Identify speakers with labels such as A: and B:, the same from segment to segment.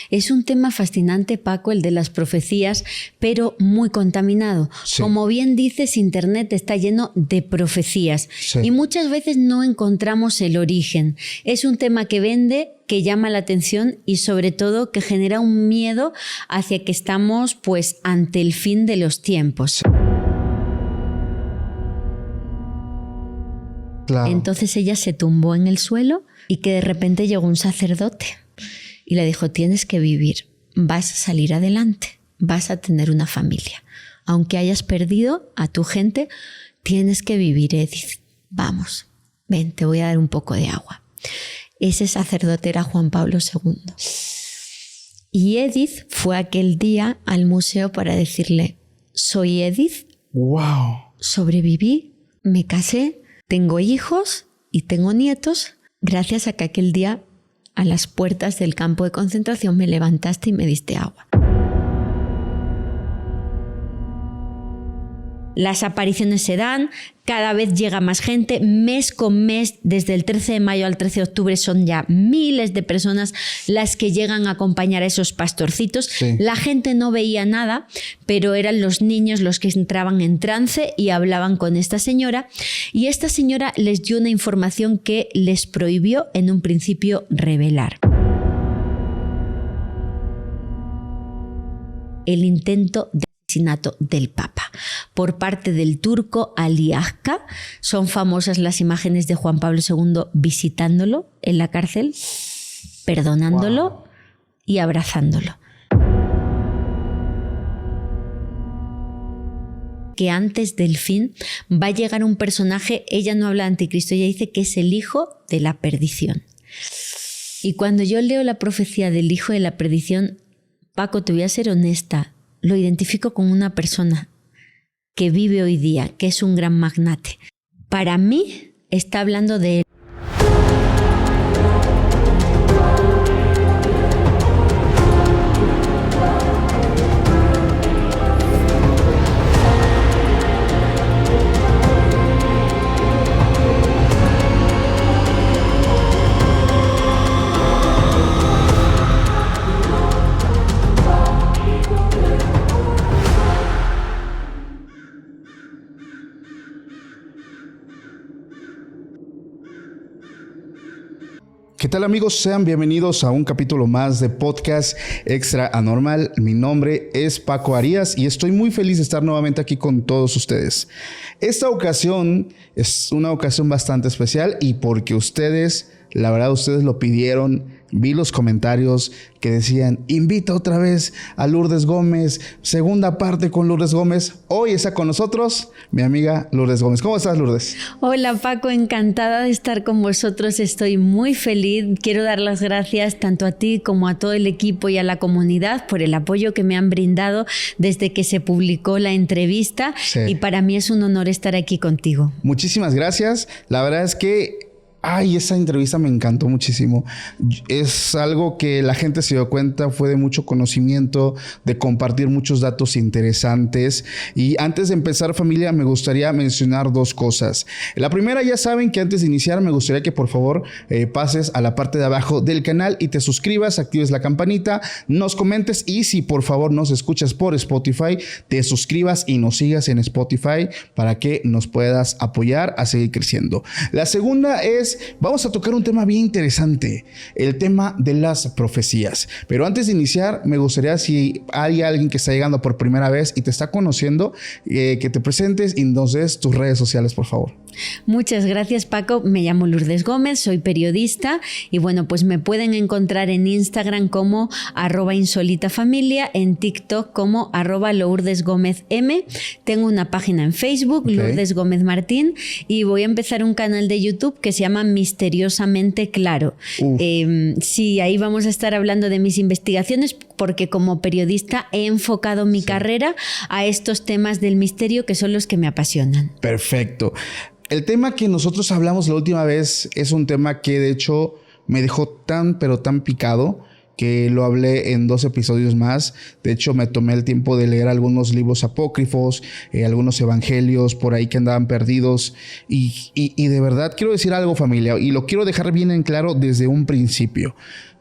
A: Es un tema fascinante, Paco, el de las profecías, pero muy contaminado.
B: Sí.
A: Como bien dices, Internet está lleno de profecías
B: Sí.
A: y muchas veces no encontramos el origen. Es un tema que vende, que llama la atención y sobre todo que genera un miedo hacia que estamos pues ante el fin de los tiempos.
B: Claro.
A: Entonces ella se tumbó en el suelo y que de repente llegó un sacerdote y le dijo: tienes que vivir, vas a salir adelante, vas a tener una familia. Aunque hayas perdido a tu gente, tienes que vivir, Edith. Vamos, ven, te voy a dar un poco de agua. Ese sacerdote era Juan Pablo II. Y Edith fue aquel día al museo para decirle: soy Edith,
B: ¡Wow!
A: sobreviví, me casé, tengo hijos y tengo nietos gracias a que aquel día a las puertas del campo de concentración me levantaste y me diste agua. Las apariciones se dan, cada vez llega más gente, mes con mes, desde el 13 de mayo al 13 de octubre son ya miles de personas las que llegan a acompañar a esos pastorcitos.
B: Sí.
A: La gente no veía nada, pero eran los niños los que entraban en trance y hablaban con esta señora. Y esta señora les dio una información que les prohibió en un principio revelar. El intento de asesinato del Papa por parte del turco Ali Akka. Son famosas las imágenes de Juan Pablo II visitándolo en la cárcel, perdonándolo
B: Wow.
A: y abrazándolo. Que antes del fin va a llegar un personaje, ella no habla de anticristo, ella dice que es el hijo de la perdición. Y cuando yo leo la profecía del hijo de la perdición, Paco, te voy a ser honesta, lo identifico con una persona que vive hoy día, que es un gran magnate. Para mí está hablando de él.
B: ¿Qué tal, amigos? Sean bienvenidos a un capítulo más de Podcast Extra Anormal. Mi nombre es Paco Arias y estoy muy feliz de estar nuevamente aquí con todos ustedes. Esta ocasión es una ocasión bastante especial y porque ustedes, la verdad, ustedes lo pidieron. Vi los comentarios que decían: invita otra vez a Lourdes Gómez, segunda parte con Lourdes Gómez. Hoy está con nosotros mi amiga Lourdes Gómez. ¿Cómo estás, Lourdes?
A: Hola, Paco, encantada de estar con vosotros. Estoy muy feliz. Quiero dar las gracias tanto a ti como a todo el equipo y a la comunidad por el apoyo que me han brindado desde que se publicó la entrevista.
B: Sí.
A: Y para mí es un honor estar aquí contigo.
B: Muchísimas gracias. La verdad es que esa entrevista me encantó muchísimo. Es algo que la gente se dio cuenta, fue de mucho conocimiento, de compartir muchos datos interesantes. Y antes de empezar, familia, me gustaría mencionar dos cosas. La primera, ya saben que antes de iniciar me gustaría que por favor pases a la parte de abajo del canal y te suscribas, actives la campanita, nos comentes y si por favor nos escuchas por Spotify, te suscribas y nos sigas en Spotify para que nos puedas apoyar a seguir creciendo. La segunda es, vamos a tocar un tema bien interesante, el tema de las profecías. Pero antes de iniciar, me gustaría, si hay alguien que está llegando por primera vez y te está conociendo, que te presentes y nos des tus redes sociales, por favor.
A: Muchas gracias, Paco. Me llamo Lourdes Gómez, soy periodista y bueno, pues me pueden encontrar en Instagram como @insolitafamilia, en TikTok como @LourdesGómezM. Tengo una página en Facebook,
B: Okay.
A: Lourdes Gómez Martín, y voy a empezar un canal de YouTube que se llama Misteriosamente Claro. Sí, ahí vamos a estar hablando de mis investigaciones porque como periodista he enfocado mi carrera a estos temas del misterio que son los que me apasionan.
B: Perfecto. El tema que nosotros hablamos la última vez es un tema que de hecho me dejó tan pero tan picado que lo hablé en 2 episodios más. De hecho, me tomé el tiempo de leer algunos libros apócrifos, algunos evangelios por ahí que andaban perdidos. Y de verdad quiero decir algo, familia, y lo quiero dejar bien en claro desde un principio.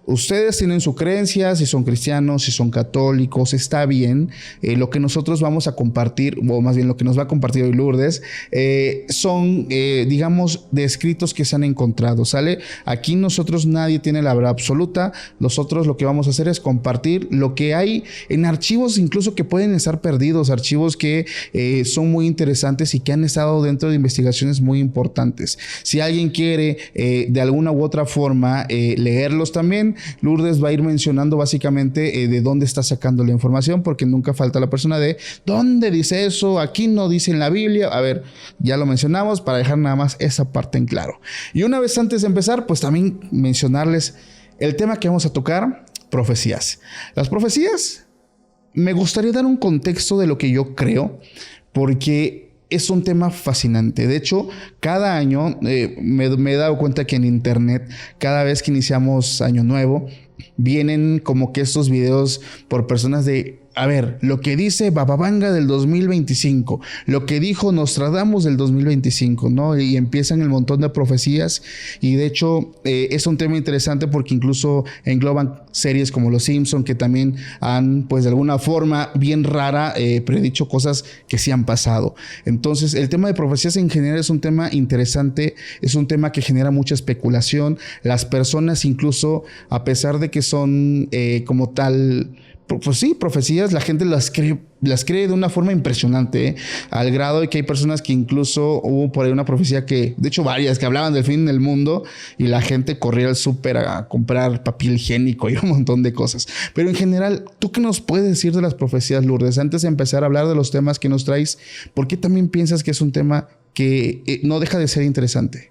B: Ustedes tienen su creencia, si son cristianos, si son católicos, está bien. Lo que nosotros vamos a compartir, o más bien lo que nos va a compartir hoy Lourdes, son, digamos, de escritos que se han encontrado, ¿sale? Aquí nosotros nadie tiene la verdad absoluta. Nosotros lo que vamos a hacer es compartir lo que hay en archivos, incluso que pueden estar perdidos, archivos que son muy interesantes y que han estado dentro de investigaciones muy importantes. Si alguien quiere de alguna u otra forma leerlos también, Lourdes va a ir mencionando básicamente de dónde está sacando la información, porque nunca falta la persona de ¿dónde dice eso? Aquí no dice en la Biblia. A ver, ya lo mencionamos para dejar nada más esa parte en claro. Y una vez antes de empezar, pues también mencionarles el tema que vamos a tocar, profecías. Las profecías, me gustaría dar un contexto de lo que yo creo, porque es un tema fascinante. De hecho, cada año me he dado cuenta que en internet, cada vez que iniciamos Año Nuevo, vienen como que estos videos por personas de, a ver, lo que dice Baba Vanga del 2025, lo que dijo Nostradamus del 2025, ¿no? Y empiezan el montón de profecías, y de hecho es un tema interesante porque incluso engloban series como Los Simpson, que también han, pues de alguna forma bien rara, predicho cosas que sí han pasado. Entonces el tema de profecías en general es un tema interesante, es un tema que genera mucha especulación. Las personas, incluso a pesar de que son como tal, pues sí, profecías, la gente las cree de una forma impresionante, al grado de que hay personas que incluso hubo por ahí una profecía que, de hecho varias, que hablaban del fin del mundo y la gente corría al súper a comprar papel higiénico y un montón de cosas. Pero en general, ¿tú qué nos puedes decir de las profecías, Lourdes? Antes de empezar a hablar de los temas que nos traes, ¿por qué también piensas que es un tema que no deja de ser interesante?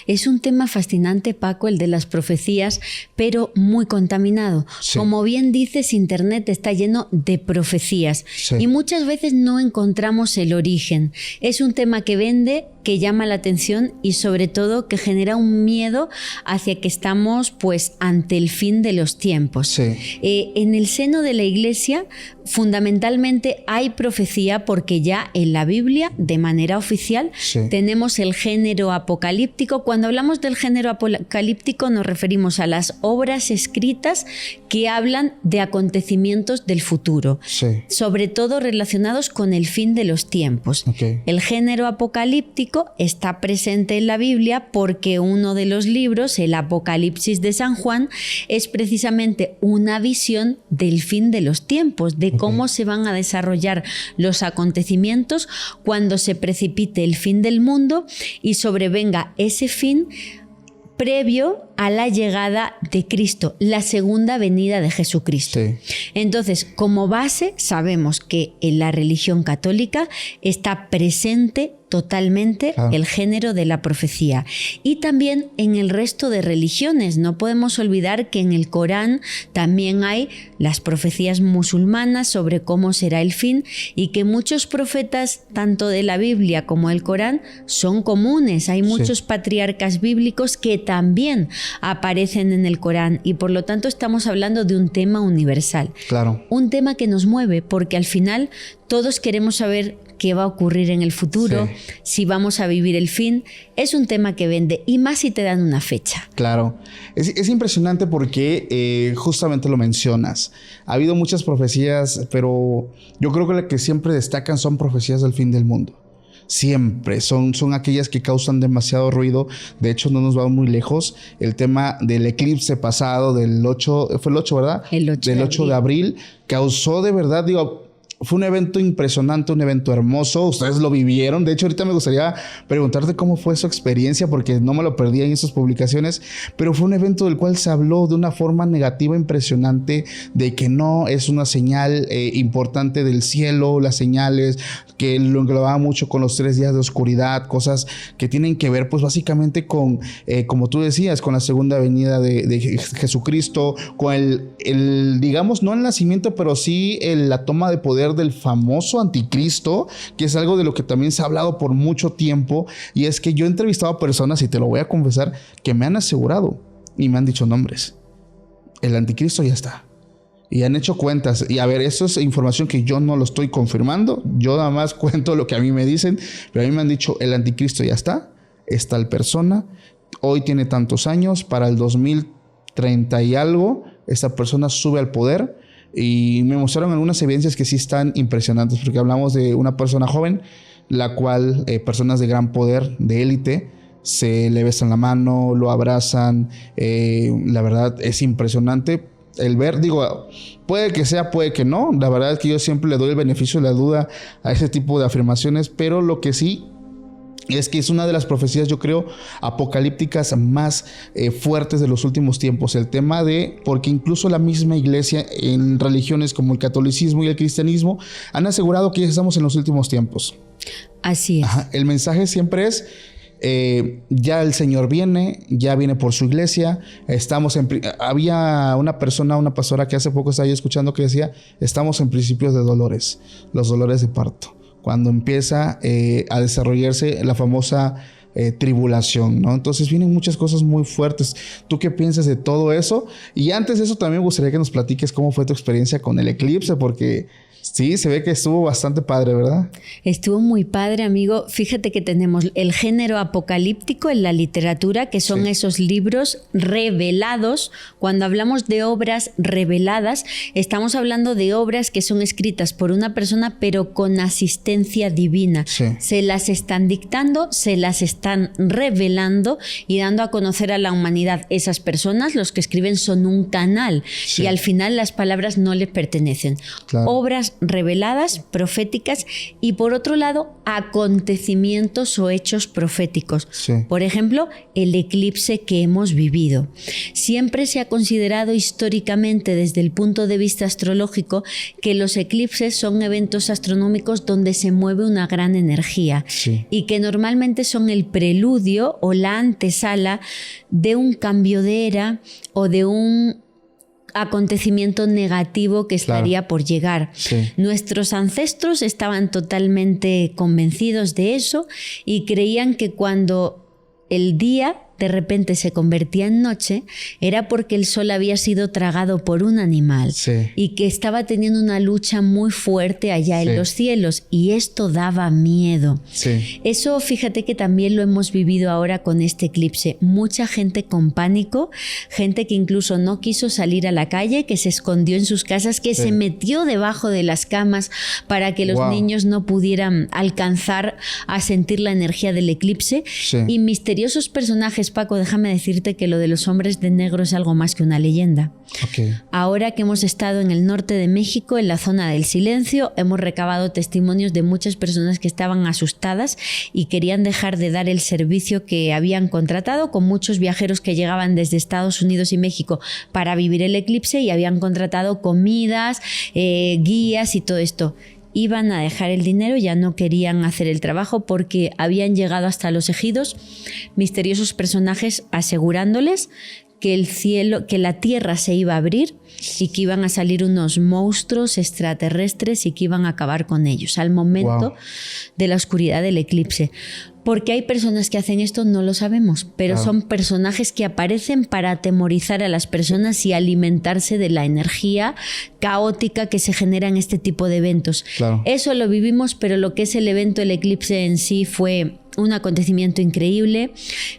A: Es un tema fascinante, Paco, el de las profecías, pero muy contaminado. Sí. Como bien dices, Internet está lleno de profecías, sí, y muchas veces no encontramos el origen. Es un tema que vende, que llama la atención y sobre todo que genera un miedo hacia que estamos pues ante el fin de los tiempos. Sí. En el seno de la Iglesia fundamentalmente hay profecía porque ya en la Biblia de manera oficial, sí, tenemos el género apocalíptico. Cuando hablamos del género apocalíptico nos referimos a las obras escritas que hablan de acontecimientos del futuro, sí, sobre todo relacionados con el fin de los tiempos. Okay. El género apocalíptico está presente en la Biblia porque uno de los libros, el Apocalipsis de San Juan, es precisamente una visión del fin de los tiempos, de cómo se van a desarrollar los acontecimientos cuando se precipite el fin del mundo y sobrevenga ese fin previo a la llegada de Cristo, la segunda venida de Jesucristo. Sí. Entonces, como base, sabemos que en la religión católica está presente totalmente el género de la profecía. Y también en el resto de religiones. No podemos olvidar que en el Corán también hay las profecías musulmanas sobre cómo será el fin y que muchos profetas, tanto de la Biblia como del Corán, son comunes. Hay muchos patriarcas bíblicos que también aparecen en el Corán y por lo tanto estamos hablando de un tema universal. Claro. Un tema que nos mueve porque al final todos queremos saber qué va a ocurrir en el futuro, sí, si vamos a vivir el fin. Es un tema que vende y más si te dan una fecha. Claro,
B: es impresionante porque justamente lo mencionas. Ha habido muchas profecías, pero yo creo que las que siempre destacan son profecías del fin del mundo. Siempre son aquellas que causan demasiado ruido. De hecho, no nos vamos muy lejos. El tema del eclipse pasado del 8, fue el 8, ¿verdad? El 8 del 8 de abril causó de verdad, fue un evento impresionante, un evento hermoso. Ustedes lo vivieron. De hecho, ahorita me gustaría preguntarte cómo fue su experiencia, porque no me lo perdí en esas publicaciones. Pero fue un evento del cual se habló de una forma negativa impresionante, de que no es una señal importante del cielo, las señales que lo englobaba mucho con los 3 días de oscuridad, cosas que tienen que ver, pues básicamente con, como tú decías, con la segunda venida de Jesucristo, con el digamos, no el nacimiento, pero sí la toma de poder del famoso anticristo, que es algo de lo que también se ha hablado por mucho tiempo. Y es que yo he entrevistado a personas, y te lo voy a confesar, que me han asegurado y me han dicho nombres. El anticristo ya está. Y han hecho cuentas. Y a ver, eso es información que yo no lo estoy confirmando. Yo nada más cuento lo que a mí me dicen. Pero a mí me han dicho, el anticristo ya está. Es tal persona. Hoy tiene tantos años. Para el 2000 30 y algo, esta persona sube al poder y me mostraron algunas evidencias que sí están impresionantes, porque hablamos de una persona joven, la cual personas de gran poder, de élite, se le besan la mano, lo abrazan. La verdad es impresionante el ver, digo, puede que sea, puede que no. La verdad es que yo siempre le doy el beneficio de la duda a ese tipo de afirmaciones, pero lo que sí es que es una de las profecías, yo creo, apocalípticas más fuertes de los últimos tiempos. El tema de, porque incluso la misma iglesia en religiones como el catolicismo y el cristianismo han asegurado que ya estamos en los últimos tiempos.
A: Así es.
B: Ajá, el mensaje siempre es, ya el Señor viene, ya viene por su iglesia. Había una persona, una pastora que hace poco estaba yo escuchando que decía, estamos en principios de dolores, los dolores de parto, cuando empieza a desarrollarse la famosa tribulación, ¿no? Entonces vienen muchas cosas muy fuertes. ¿Tú qué piensas de todo eso? Y antes de eso también me gustaría que nos platiques cómo fue tu experiencia con el eclipse, porque sí, se ve que estuvo bastante padre, ¿verdad? Estuvo
A: muy padre, amigo. Fíjate que tenemos el género apocalíptico en la literatura, que son esos libros revelados. Cuando hablamos de obras reveladas, estamos hablando de obras que son escritas por una persona, pero con asistencia divina. Sí. Se las están dictando, se las están revelando y dando a conocer a la humanidad. Esas personas, los que escriben, son un canal y al final las palabras no les pertenecen. Claro. Obras reveladas, proféticas, y por otro lado, acontecimientos o hechos proféticos. Sí. Por ejemplo, el eclipse que hemos vivido. Siempre se ha considerado históricamente, desde el punto de vista astrológico, que los eclipses son eventos astronómicos donde se mueve una gran energía y que normalmente son el preludio o la antesala de un cambio de era o de un acontecimiento negativo que estaría por llegar. Sí. Nuestros ancestros estaban totalmente convencidos de eso y creían que cuando el día de repente se convertía en noche, era porque el sol había sido tragado por un animal y que estaba teniendo una lucha muy fuerte allá en los cielos, y esto daba miedo. Eso, fíjate que también lo hemos vivido ahora con este eclipse. Mucha gente con pánico, gente que incluso no quiso salir a la calle, que se escondió en sus casas, que se metió debajo de las camas para que los niños no pudieran alcanzar a sentir la energía del eclipse. Y misteriosos personajes, Paco, déjame decirte que lo de los hombres de negro es algo más que una leyenda. Ahora que hemos estado en el norte de México, en la zona del silencio, hemos recabado testimonios de muchas personas que estaban asustadas y querían dejar de dar el servicio que habían contratado, con muchos viajeros que llegaban desde Estados Unidos y México para vivir el eclipse, y habían contratado comidas, guías y todo esto. Iban a dejar el dinero, ya no querían hacer el trabajo porque habían llegado hasta los ejidos misteriosos personajes asegurándoles que el cielo, que la tierra se iba a abrir y que iban a salir unos monstruos extraterrestres y que iban a acabar con ellos al momento de la oscuridad del eclipse. ¿Por qué hay personas que hacen esto? No lo sabemos, pero son personajes que aparecen para atemorizar a las personas y alimentarse de la energía caótica que se genera en este tipo de eventos. Eso lo vivimos, pero lo que es el evento, el eclipse en sí, fue un acontecimiento increíble.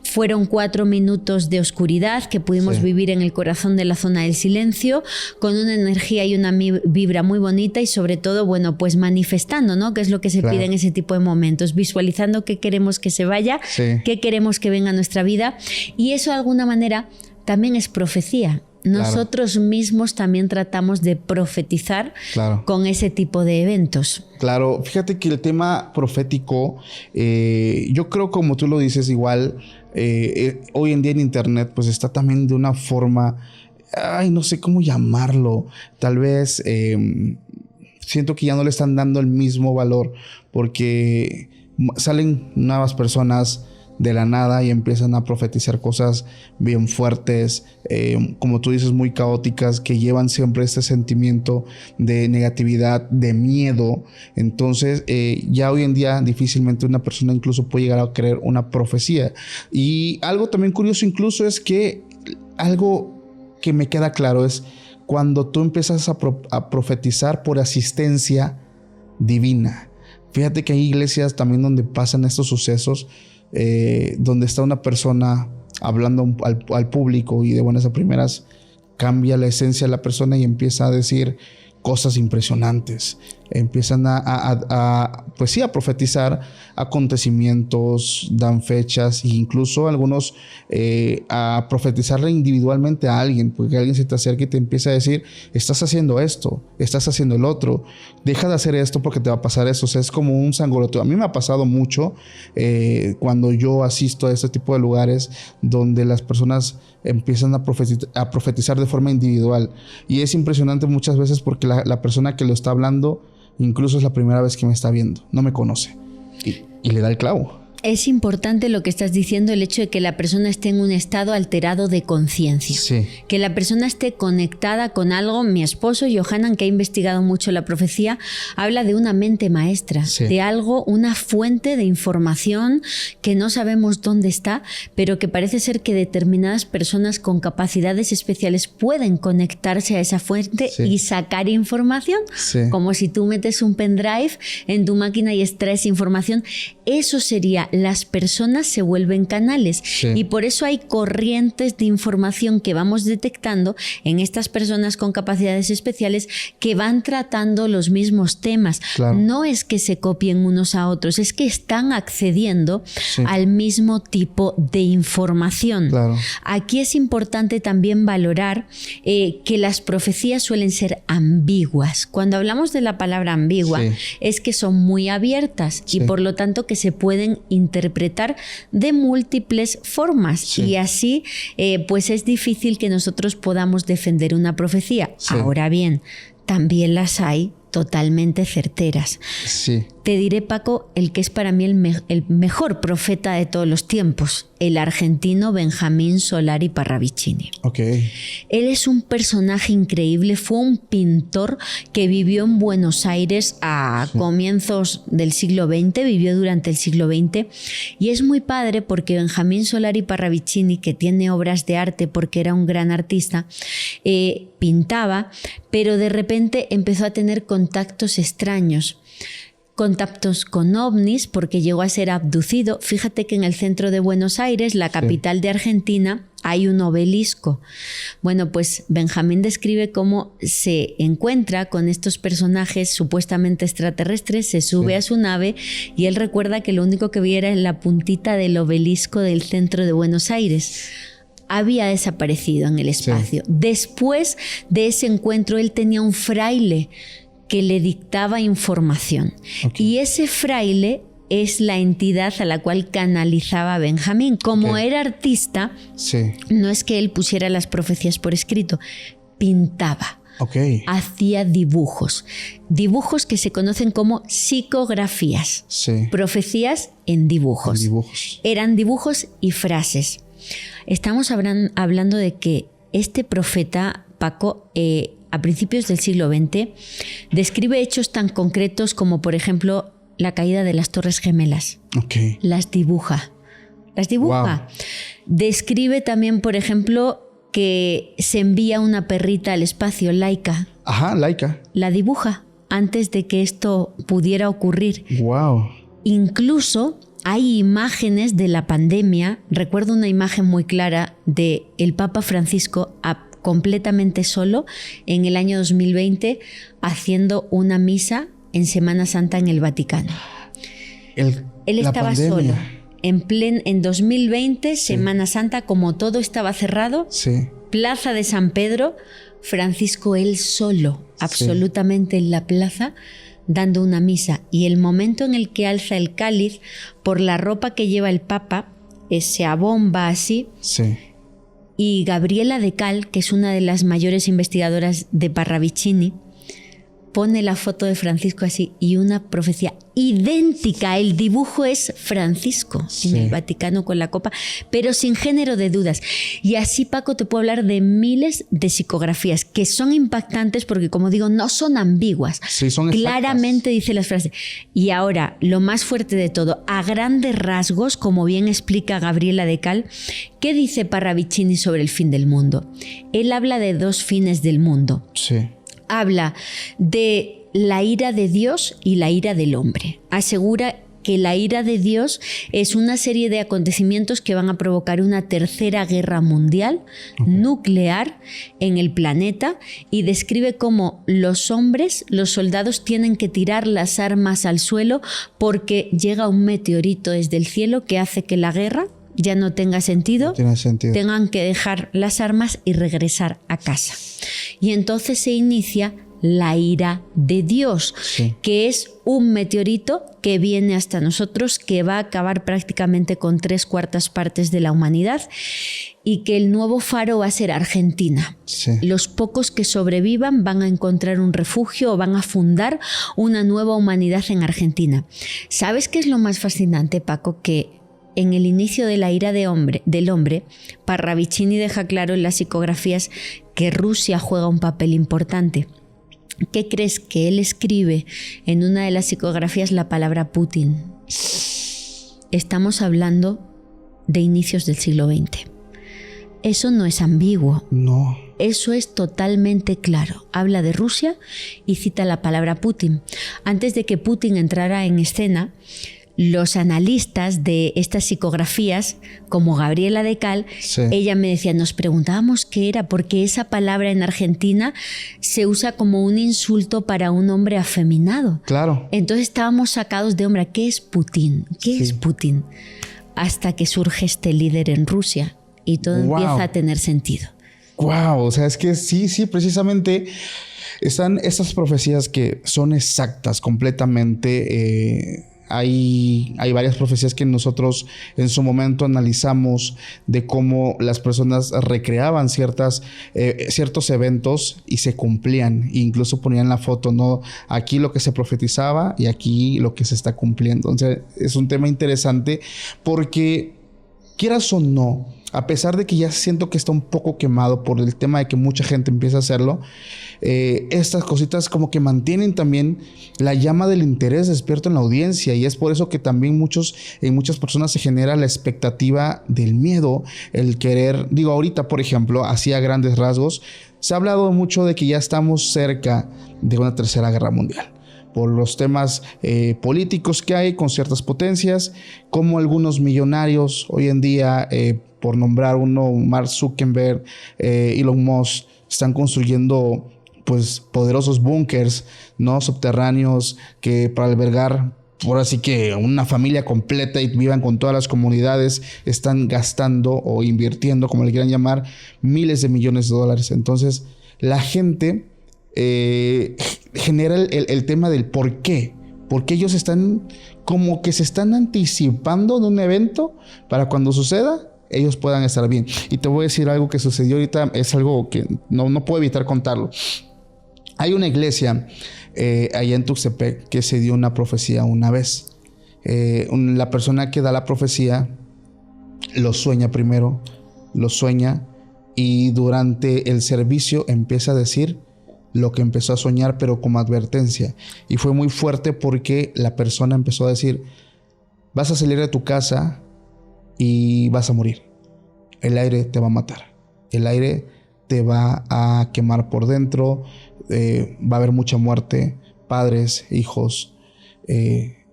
A: Fueron 4 minutos de oscuridad que pudimos vivir en el corazón de la zona del silencio, con una energía y una vibra muy bonita, y sobre todo, bueno, pues manifestando, ¿no? Que es lo que se pide en ese tipo de momentos, visualizando qué queremos que se vaya, qué queremos que venga a nuestra vida, y eso de alguna manera también es profecía. Nosotros mismos también tratamos de profetizar con ese tipo de eventos.
B: Claro, fíjate que el tema profético, yo creo, como tú lo dices, igual, hoy en día en internet pues está también de una forma, no sé cómo llamarlo, tal vez siento que ya no le están dando el mismo valor, porque salen nuevas personas de la nada y empiezan a profetizar cosas bien fuertes, como tú dices, muy caóticas, que llevan siempre este sentimiento de negatividad, de miedo. Entonces ya hoy en día difícilmente una persona incluso puede llegar a creer una profecía. Y algo también curioso incluso es que algo que me queda claro es cuando tú empiezas a profetizar por asistencia divina. Fíjate que hay iglesias también donde pasan estos sucesos, donde está una persona hablando al público y de buenas a primeras cambia la esencia de la persona y empieza a decir cosas impresionantes. Empiezan pues sí, a profetizar acontecimientos, dan fechas e incluso algunos a profetizarle individualmente a alguien, porque alguien se te acerca y te empieza a decir, estás haciendo esto, estás haciendo el otro, deja de hacer esto porque te va a pasar eso. O sea, es como un sangoloteo. A mí me ha pasado mucho cuando yo asisto a este tipo de lugares donde las personas empiezan a profetizar de forma individual, y es impresionante muchas veces porque la persona que lo está hablando incluso es la primera vez que me está viendo, no me conoce y le da el clavo.
A: Es importante lo que estás diciendo, el hecho de que la persona esté en un estado alterado de conciencia.
B: Sí.
A: Que la persona esté conectada con algo. Mi esposo, Johanan, que ha investigado mucho la profecía, habla de una mente maestra,
B: sí,
A: de algo, una fuente de información que no sabemos dónde está, pero que parece ser que determinadas personas con capacidades especiales pueden conectarse a esa fuente, sí, y sacar información.
B: Sí.
A: Como si tú metes un pendrive en tu máquina y extraes información. Eso sería, las personas se vuelven canales, sí, y por eso hay corrientes de información que vamos detectando en estas personas con capacidades especiales que van tratando los mismos temas. Claro. No es que se copien unos a otros, es que están accediendo, sí, al mismo tipo de información.
B: Claro.
A: Aquí es importante también valorar que las profecías suelen ser ambiguas. Cuando hablamos de la palabra ambigua, sí, es que son muy abiertas, sí, y por lo tanto que se pueden interpretar de múltiples formas, sí, y así pues es difícil que nosotros podamos defender una profecía. Sí. Ahora bien, también las hay totalmente certeras.
B: Sí.
A: Te diré, Paco, el que es para mí el mejor profeta de todos los tiempos, el argentino Benjamín Solari Parravicini.
B: Okay.
A: Él es un personaje increíble, fue un pintor que vivió en Buenos Aires a sí, comienzos del siglo XX, vivió durante el siglo XX, y es muy padre porque Benjamín Solari Parravicini, que tiene obras de arte porque era un gran artista, pintaba, pero de repente empezó a tener contactos extraños. Contactos con ovnis porque llegó a ser abducido. Fíjate que en el centro de Buenos Aires, la capital, sí, de Argentina, hay un obelisco. Bueno, pues Benjamín describe cómo se encuentra con estos personajes supuestamente extraterrestres, se sube, sí, a su nave, y él recuerda que lo único que veía era la puntita del obelisco del centro de Buenos Aires. Había desaparecido en el espacio. Sí. Después de ese encuentro, él tenía un fraile que le dictaba información. Okay. Y ese fraile es la entidad a la cual canalizaba Benjamín. Como okay, era artista, sí, no es que él pusiera las profecías por escrito, pintaba.
B: Okay.
A: Hacía dibujos que se conocen como psicografías. Sí. Profecías en dibujos. Eran dibujos y frases. Estamos hablando de que este profeta, Paco, a principios del siglo XX, describe hechos tan concretos como, por ejemplo, la caída de las Torres Gemelas.
B: Okay.
A: Las dibuja. Wow. Describe también, por ejemplo, que se envía una perrita al espacio, Laika.
B: Ajá, Laika.
A: La dibuja antes de que esto pudiera ocurrir.
B: Wow.
A: Incluso hay imágenes de la pandemia. Recuerdo una imagen muy clara de el Papa Francisco completamente solo en el año 2020 haciendo una misa en Semana Santa en el Vaticano. Él estaba solo. En 2020, sí, Semana Santa, como todo estaba cerrado, sí, Plaza de San Pedro, Francisco él solo, absolutamente, sí, en la plaza, dando una misa. Y el momento en el que alza el cáliz, por la ropa que lleva el Papa, se abomba así.
B: Sí.
A: Y Gabriela De Cal, que es una de las mayores investigadoras de Parravicini, pone la foto de Francisco así y una profecía idéntica. El dibujo es Francisco, sí, en el Vaticano con la copa, pero sin género de dudas. Y así, Paco, te puedo hablar de miles de psicografías que son impactantes porque, como digo, no son ambiguas.
B: Sí, son
A: claramente dice las frases. Y ahora, lo más fuerte de todo, a grandes rasgos, como bien explica Gabriela De Cal, ¿qué dice Parravicini sobre el fin del mundo? Él habla de dos fines del mundo.
B: Sí.
A: Habla de la ira de Dios y la ira del hombre. Asegura que la ira de Dios es una serie de acontecimientos que van a provocar una tercera guerra mundial nuclear en el planeta, y describe cómo los hombres, los soldados, tienen que tirar las armas al suelo porque llega un meteorito desde el cielo que hace que la guerra ya no tenga sentido,
B: No tiene sentido.
A: tengan que dejar las armas y regresar a casa. Y entonces se inicia la ira de Dios,
B: Sí.
A: que es un meteorito que viene hasta nosotros, que va a acabar prácticamente con 3/4 partes de la humanidad, y que el nuevo faro va a ser Argentina.
B: Sí.
A: Los pocos que sobrevivan van a encontrar un refugio o van a fundar una nueva humanidad en Argentina. ¿Sabes qué es lo más fascinante, Paco? Que en el inicio de la ira del hombre, Parravicini deja claro en las psicografías que Rusia juega un papel importante. ¿Qué crees? Que él escribe en una de las psicografías la palabra Putin. Estamos hablando de inicios del siglo XX. Eso no es ambiguo.
B: No.
A: Eso es totalmente claro. Habla de Rusia y cita la palabra Putin. Antes de que Putin entrara en escena, los analistas de estas psicografías, como Gabriela de Cal,
B: Sí.
A: ella me decía, nos preguntábamos qué era, porque esa palabra en Argentina se usa como un insulto para un hombre afeminado.
B: Claro.
A: Entonces estábamos sacados de hombre. ¿Qué es Putin? ¿Qué
B: Sí.
A: es Putin? Hasta que surge este líder en Rusia y todo
B: Wow.
A: empieza a tener sentido.
B: Wow, o sea, es que sí, precisamente están estas profecías que son exactas completamente. Hay varias profecías que nosotros en su momento analizamos de cómo las personas recreaban ciertos eventos y se cumplían. E incluso ponían la foto, ¿no? Aquí lo que se profetizaba y aquí lo que se está cumpliendo. Entonces es un tema interesante porque, quieras o no, a pesar de que ya siento que está un poco quemado por el tema de que mucha gente empieza a hacerlo, estas cositas como que mantienen también la llama del interés despierto en la audiencia, y es por eso que también en muchas personas se genera la expectativa del miedo, el querer, digo ahorita por ejemplo, así a grandes rasgos, se ha hablado mucho de que ya estamos cerca de una tercera guerra mundial, por los temas políticos que hay con ciertas potencias, como algunos millonarios hoy en día, por nombrar uno, Mark Zuckerberg, Elon Musk, están construyendo pues poderosos búnkers, ¿no? Subterráneos, que para albergar por así que una familia completa y vivan con todas las comunidades, están gastando o invirtiendo, como le quieran llamar, miles de millones de dólares. Entonces la gente genera el tema del por qué. Porque ellos están como que se están anticipando de un evento para cuando suceda, ellos puedan estar bien. Y te voy a decir algo que sucedió ahorita, es algo que no puedo evitar contarlo. Hay una iglesia allá en Tuxtepec que se dio una profecía una vez. La persona que da la profecía lo sueña primero, y durante el servicio empieza a decir lo que empezó a soñar, pero como advertencia. Y fue muy fuerte porque la persona empezó a decir: vas a salir de tu casa y vas a morir. El aire te va a matar. El aire te va a quemar por dentro. Va a haber mucha muerte, padres, hijos.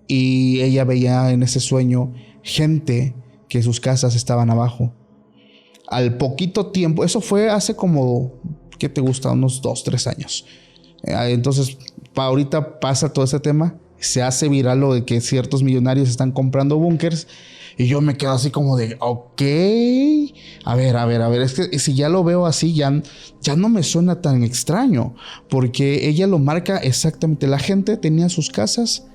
B: Y ella veía en ese sueño gente que sus casas estaban abajo. Al poquito tiempo, eso fue hace como, ¿qué te gusta? Unos 2-3 años. Entonces, ahorita pasa todo ese tema. Se hace viral lo de que ciertos millonarios están comprando búnkers. Y yo me quedo así como de, ok, a ver, es que si ya lo veo así, ya no me suena tan extraño, porque ella lo marca exactamente. La gente tenía sus casas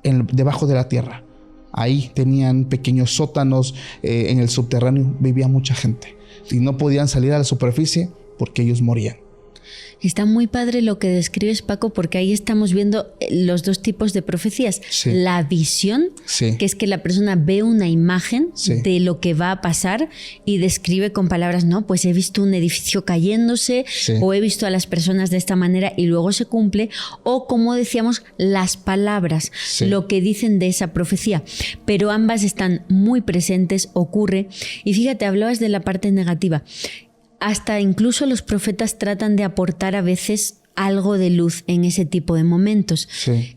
B: debajo de la tierra. Ahí tenían pequeños sótanos, en el subterráneo vivía mucha gente y no podían salir a la superficie porque ellos morían.
A: Está muy padre lo que describes, Paco, porque ahí estamos viendo los dos tipos de profecías.
B: Sí.
A: La visión,
B: Sí.
A: que es que la persona ve una imagen
B: Sí.
A: de lo que va a pasar y describe con palabras, no, pues he visto un edificio cayéndose,
B: Sí.
A: o he visto a las personas de esta manera, y luego se cumple. O, como decíamos, las palabras,
B: Sí.
A: lo que dicen de esa profecía. Pero ambas están muy presentes, ocurre. Y fíjate, hablabas de la parte negativa. Hasta incluso los profetas tratan de aportar a veces algo de luz en ese tipo de momentos.
B: Sí.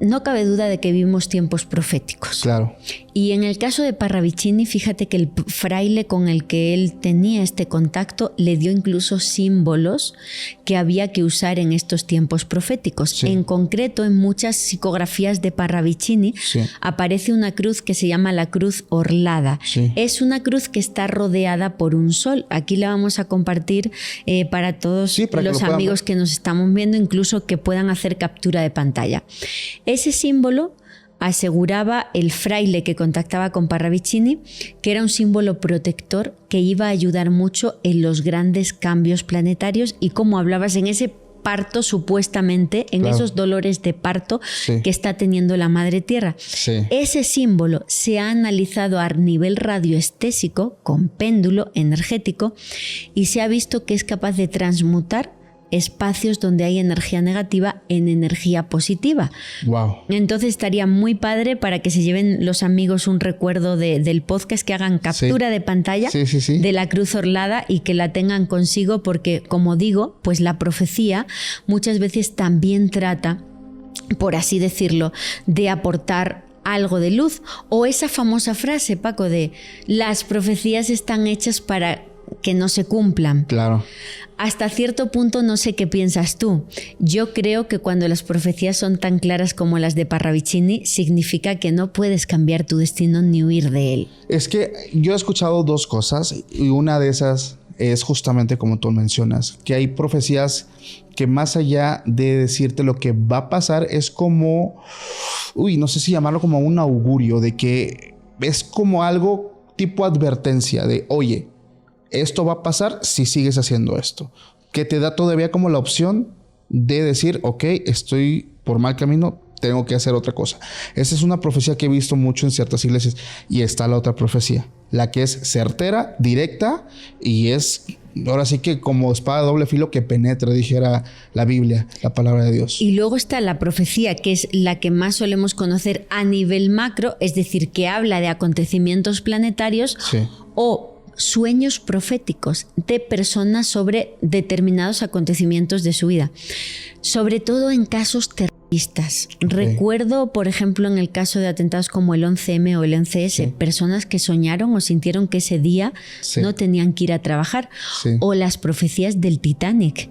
A: no cabe duda de que vivimos tiempos proféticos.
B: Claro.
A: Y en el caso de Parravicini, fíjate que el fraile con el que él tenía este contacto le dio incluso símbolos que había que usar en estos tiempos proféticos.
B: Sí.
A: En concreto, en muchas psicografías de Parravicini aparece una cruz que se llama la cruz orlada.
B: Sí.
A: Es una cruz que está rodeada por un sol. Aquí la vamos a compartir para todos
B: para
A: los amigos que nos estamos viendo, incluso que puedan hacer captura de pantalla. Ese símbolo, aseguraba el fraile que contactaba con Parravicini, que era un símbolo protector que iba a ayudar mucho en los grandes cambios planetarios y, como hablabas, en ese parto, supuestamente, en esos dolores de parto que está teniendo la Madre Tierra.
B: Sí.
A: Ese símbolo se ha analizado a nivel radioestésico con péndulo energético y se ha visto que es capaz de transmutar espacios donde hay energía negativa en energía positiva.
B: Wow.
A: Entonces estaría muy padre para que se lleven los amigos un recuerdo del podcast, que hagan captura de pantalla de la cruz orlada y que la tengan consigo, porque, como digo, pues la profecía muchas veces también trata, por así decirlo, de aportar algo de luz. O esa famosa frase, Paco, de las profecías están hechas para que no se cumplan.
B: Claro.
A: Hasta cierto punto no sé qué piensas tú. Yo creo que cuando las profecías son tan claras como las de Parravicini, significa que no puedes cambiar tu destino ni huir de él.
B: Es que yo he escuchado dos cosas y una de esas es justamente como tú mencionas, que hay profecías que más allá de decirte lo que va a pasar es como, no sé si llamarlo como un augurio, de que es como algo tipo advertencia de, oye, esto va a pasar si sigues haciendo esto. Que te da todavía como la opción de decir, ok, estoy por mal camino, tengo que hacer otra cosa. Esa es una profecía que he visto mucho en ciertas iglesias. Y está la otra profecía, la que es certera, directa, y es, ahora sí que como espada de doble filo que penetra, dijera la Biblia, la palabra de Dios.
A: Y luego está la profecía, que es la que más solemos conocer a nivel macro, es decir, que habla de acontecimientos planetarios o sueños proféticos de personas sobre determinados acontecimientos de su vida, sobre todo en casos terroristas. Recuerdo, por ejemplo, en el caso de atentados como el 11M o el 11S, personas que soñaron o sintieron que ese día no tenían que ir a trabajar, o las profecías del Titanic.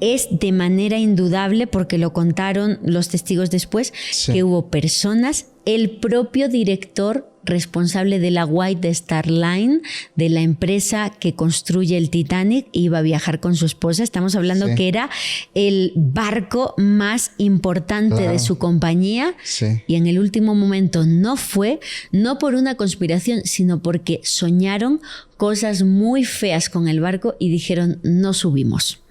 A: Es de manera indudable, porque lo contaron los testigos después, que hubo personas, el propio director responsable de la White Star Line, de la empresa que construye el Titanic, iba a viajar con su esposa. Estamos hablando que era el barco más importante de su compañía, y en el último momento no fue, no por una conspiración, sino porque soñaron cosas muy feas con el barco y dijeron, no subimos.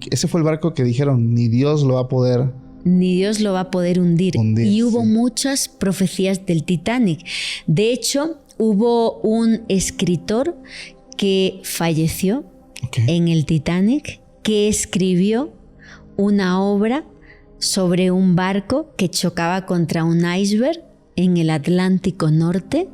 A: Ese
B: fue el barco que dijeron, ni Dios lo va a poder...
A: Ni Dios lo va a poder hundir. Y hubo muchas profecías del Titanic. De hecho, hubo un escritor que falleció en el Titanic, que escribió una obra sobre un barco que chocaba contra un iceberg en el Atlántico Norte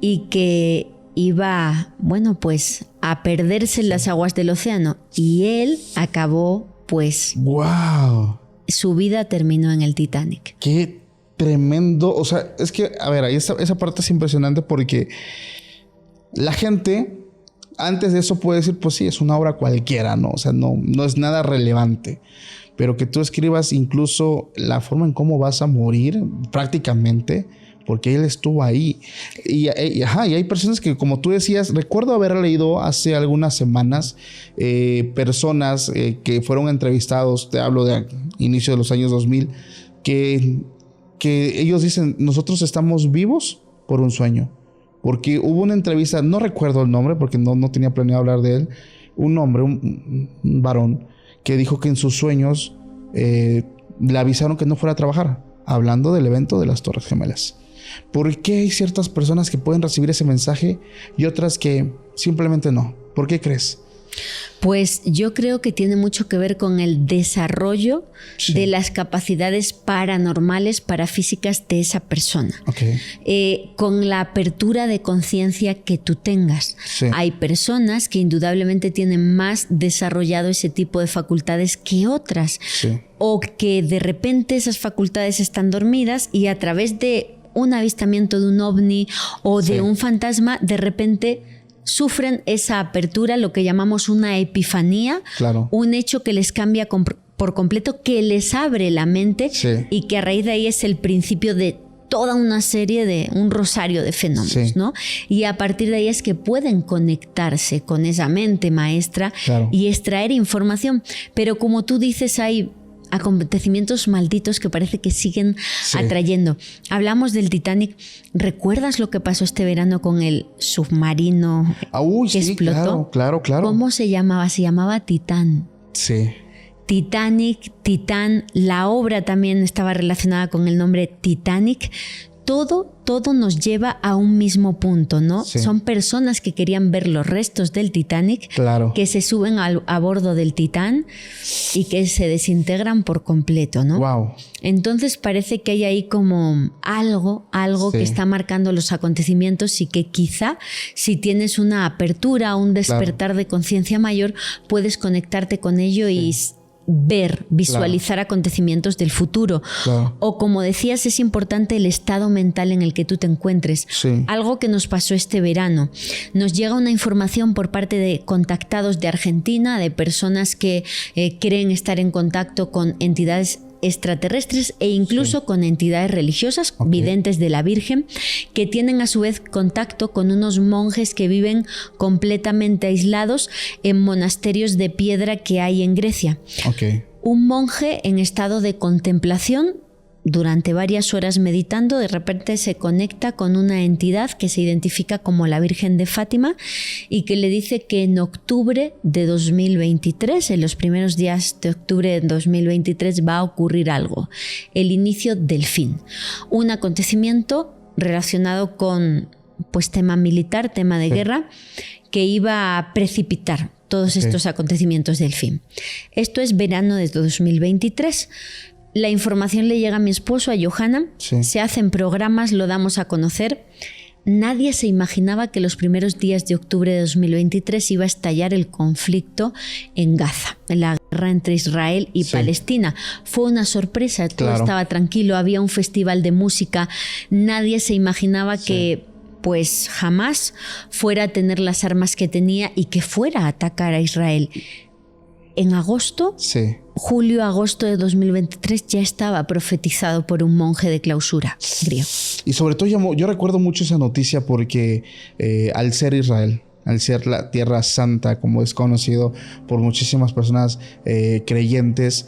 A: y que iba, pues, a perderse en las aguas del océano. Y él acabó, pues...
B: ¡Wow!
A: Su vida terminó en el Titanic.
B: ¡Qué tremendo! O sea, es que, a ver, ahí esa parte es impresionante, porque la gente antes de eso puede decir, pues sí, es una obra cualquiera, ¿no? O sea, no es nada relevante. Pero que tú escribas incluso la forma en cómo vas a morir prácticamente, porque él estuvo ahí. Y hay personas que, como tú decías, recuerdo haber leído hace algunas semanas personas que fueron entrevistados, te hablo de inicio de los años 2000, que ellos dicen, nosotros estamos vivos por un sueño. Porque hubo una entrevista, no recuerdo el nombre porque no tenía planeado hablar de él, un hombre, un varón, que dijo que en sus sueños le avisaron que no fuera a trabajar, hablando del evento de las Torres Gemelas. ¿Por qué hay ciertas personas que pueden recibir ese mensaje y otras que simplemente no? ¿Por qué crees?
A: Pues yo creo que tiene mucho que ver con el desarrollo
B: Sí.
A: de las capacidades paranormales, parafísicas de esa persona. Con la apertura de conciencia que tú tengas.
B: Sí.
A: Hay personas que indudablemente tienen más desarrollado ese tipo de facultades que otras.
B: Sí.
A: O que de repente esas facultades están dormidas y a través de un avistamiento de un ovni o de
B: Sí.
A: un fantasma, de repente sufren esa apertura, lo que llamamos una epifanía,
B: Claro.
A: un hecho que les cambia por completo, que les abre la mente
B: Sí.
A: y que a raíz de ahí es el principio de toda una serie de un rosario de fenómenos,
B: Sí.
A: ¿no? Y a partir de ahí es que pueden conectarse con esa mente maestra
B: Claro.
A: y extraer información. Pero como tú dices, hay acontecimientos malditos que parece que siguen
B: Sí.
A: atrayendo. Hablamos del Titanic. ¿Recuerdas lo que pasó este verano con el submarino
B: Uy,
A: que
B: sí,
A: explotó?
B: claro.
A: ¿Cómo se llamaba? Se llamaba Titán.
B: Sí.
A: Titanic, Titán, la obra también estaba relacionada con el nombre Titanic. Todo nos lleva a un mismo punto, ¿no?
B: Sí.
A: Son personas que querían ver los restos del Titanic,
B: Claro.
A: que se suben a bordo del Titán y que se desintegran por completo, ¿no?
B: Wow.
A: Entonces parece que hay ahí como algo
B: Sí.
A: que está marcando los acontecimientos y que quizá si tienes una apertura, un despertar de conciencia mayor, puedes conectarte con ello y ver, visualizar acontecimientos del futuro.
B: Claro.
A: O como decías, es importante el estado mental en el que tú te encuentres.
B: Sí.
A: Algo que nos pasó este verano. Nos llega una información por parte de contactados de Argentina, de personas que creen estar en contacto con entidades extraterrestres e incluso con entidades religiosas,
B: Ok.
A: videntes de la Virgen, que tienen a su vez contacto con unos monjes que viven completamente aislados en monasterios de piedra que hay en Grecia.
B: Ok.
A: Un monje en estado de contemplación, durante varias horas meditando, de repente se conecta con una entidad que se identifica como la Virgen de Fátima y que le dice que en octubre de 2023, en los primeros días de octubre de 2023, va a ocurrir algo, el inicio del fin. Un acontecimiento relacionado con pues tema militar, tema de guerra, que iba a precipitar todos estos acontecimientos del fin. Esto es verano de 2023. La información le llega a mi esposo, a Johanna,
B: Sí.
A: se hacen programas, lo damos a conocer. Nadie se imaginaba que los primeros días de octubre de 2023 iba a estallar el conflicto en Gaza, en la guerra entre Israel y Palestina. Fue una sorpresa, todo
B: Claro.
A: estaba tranquilo, había un festival de música, nadie se imaginaba que pues jamás fuera a tener las armas que tenía y que fuera a atacar a Israel. En agosto,
B: Sí.
A: julio-agosto de 2023 ya estaba profetizado por un monje de clausura griego.
B: Y sobre todo yo recuerdo mucho esa noticia porque al ser Israel, al ser la Tierra Santa, como es conocido por muchísimas personas creyentes,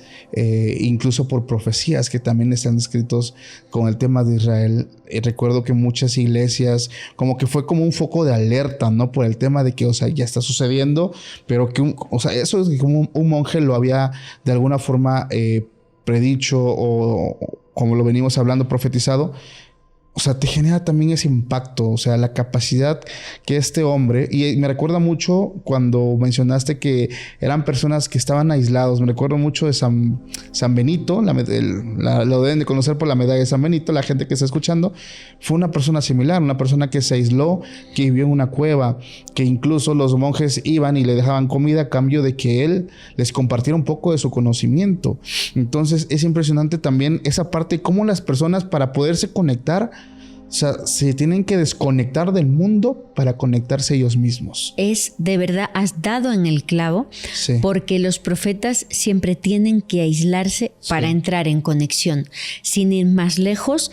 B: incluso por profecías que también están descritos con el tema de Israel. Recuerdo que muchas iglesias, como que fue como un foco de alerta, ¿no? Por el tema de que, o sea, ya está sucediendo, pero que, o sea, eso es como un monje lo había de alguna forma predicho o como lo venimos hablando, profetizado. O sea, te genera también ese impacto, o sea, la capacidad que este hombre, y me recuerda mucho cuando mencionaste que eran personas que estaban aislados, me recuerdo mucho de San Benito, lo deben de conocer por la medalla de San Benito, la gente que está escuchando, fue una persona similar, una persona que se aisló, que vivió en una cueva, que incluso los monjes iban y le dejaban comida a cambio de que él les compartiera un poco de su conocimiento. Entonces es impresionante también esa parte, cómo las personas para poderse conectar, o sea, se tienen que desconectar del mundo para conectarse ellos mismos.
A: Es de verdad, has dado en el clavo,
B: Sí.
A: porque los profetas siempre tienen que aislarse para entrar en conexión. Sin ir más lejos,